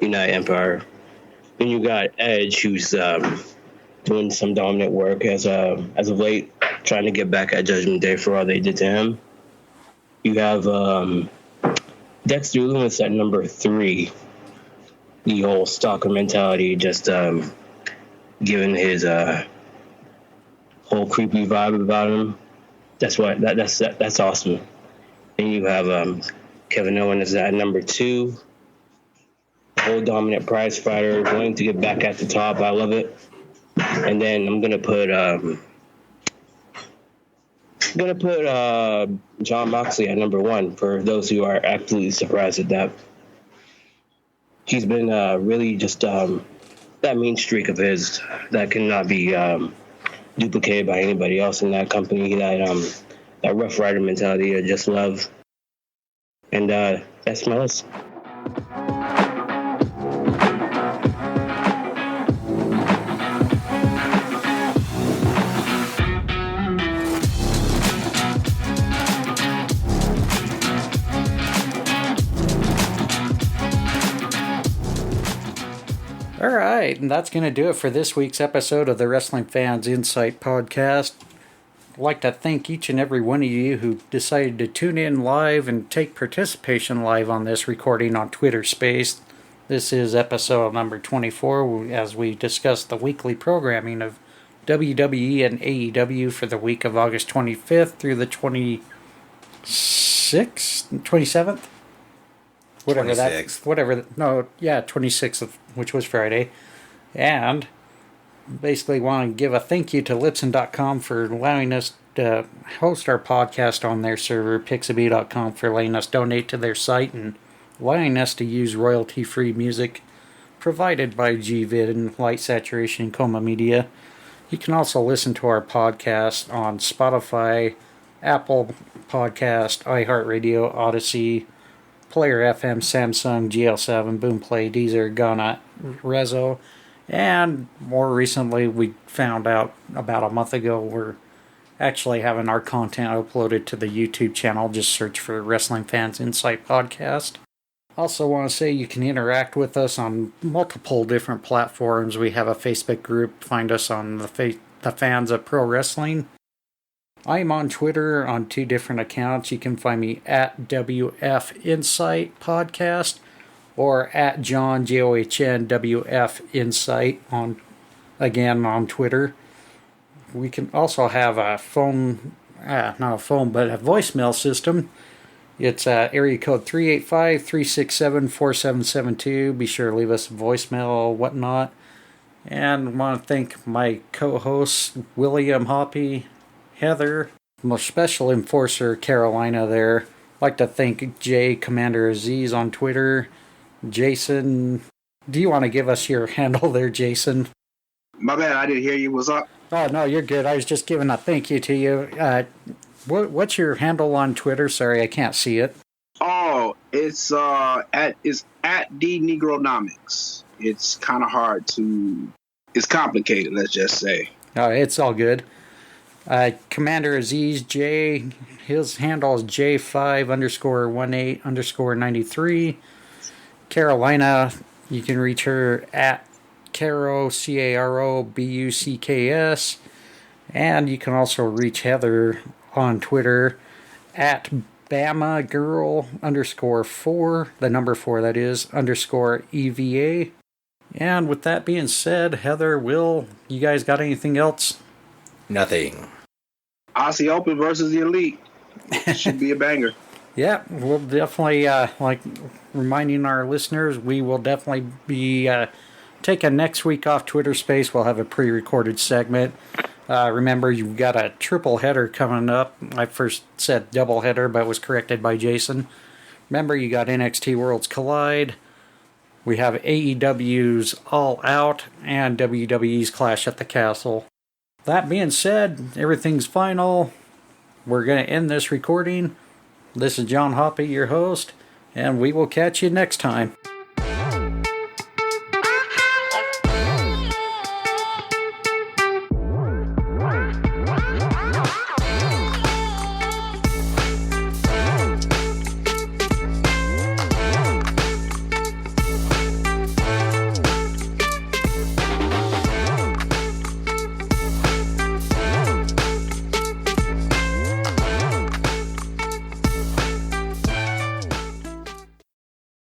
United Empire. Then you got Edge, who's doing some dominant work as of late, trying to get back at Judgment Day for all they did to him. You have Dexter Lewis at number 3. The whole stalker mentality, just giving his whole creepy vibe about him. That's awesome. And you have Kevin Owens at number 2. Whole dominant prize fighter, wanting to get back at the top. I love it. And then I'm gonna put John Moxley at number 1 for those who are absolutely surprised at that. He's been really just that mean streak of his that cannot be duplicated by anybody else in that company. That Rough Rider mentality I just love. And that's my list. and that's going to do it for this week's episode of the Wrestling Fans Insight Podcast. I'd like to thank each and every one of you who decided to tune in live and take participation live on this recording on Twitter Space. This is episode number 24 as we discuss the weekly programming of WWE and AEW for the week of August 25th through the 26th? 27th? Whatever 26th. 26th, which was Friday. And basically want to give a thank you to Libsyn.com for allowing us to host our podcast on their server, Pixabay.com for letting us donate to their site and allowing us to use royalty-free music provided by GVid and Light Saturation and Coma Media. You can also listen to our podcast on Spotify, Apple Podcast, iHeartRadio, Odyssey, Player FM, Samsung, GL7, Boomplay, Deezer, Ghana, Rezo, and more recently we found out about a month ago we're actually having our content uploaded to the YouTube channel. Just search for Wrestling Fans Insight Podcast. Also want to say you can interact with us on multiple different platforms. We have a Facebook group. Find us on the Fans of Pro Wrestling. I'm on Twitter on 2 different accounts. You can find me at WF Insight Podcast or at John JOHN WF Insight on Twitter. We can also have a voicemail system. It's area code 385-367-4772. Be sure to leave us a voicemail or whatnot. And I want to thank my co-hosts, William Hoppy, Heather, most special enforcer, Carolina there. I'd like to thank Jay Commander Aziz on Twitter. Jason, do you want to give us your handle there, Jason? My bad, I didn't hear you. What's up? Oh, no, you're good. I was just giving a thank you to you. What's your handle on Twitter? Sorry, I can't see it. Oh, it's at DNegronomics. It's kind of hard to. It's complicated. Let's just say. Oh, it's all good. Commander Aziz J. His handle is J5_18_93. Carolina, you can reach her at Caro CAROBUCKS, and you can also reach Heather on Twitter at BamaGirl_4, the number 4 that is, _EVA. And with that being said, Heather, Will, you guys got anything else? Nothing. Aussie Open versus the Elite. Should be a banger. Yeah, we'll definitely, reminding our listeners, we will definitely be taking next week off Twitter Space. We'll have a pre-recorded segment. Remember, you've got a triple header coming up. I first said double header, but was corrected by Jason. Remember, you got NXT Worlds Collide. We have AEW's All Out and WWE's Clash at the Castle. That being said, everything's final. We're going to end this recording. This is John Hoppy, your host, and we will catch you next time.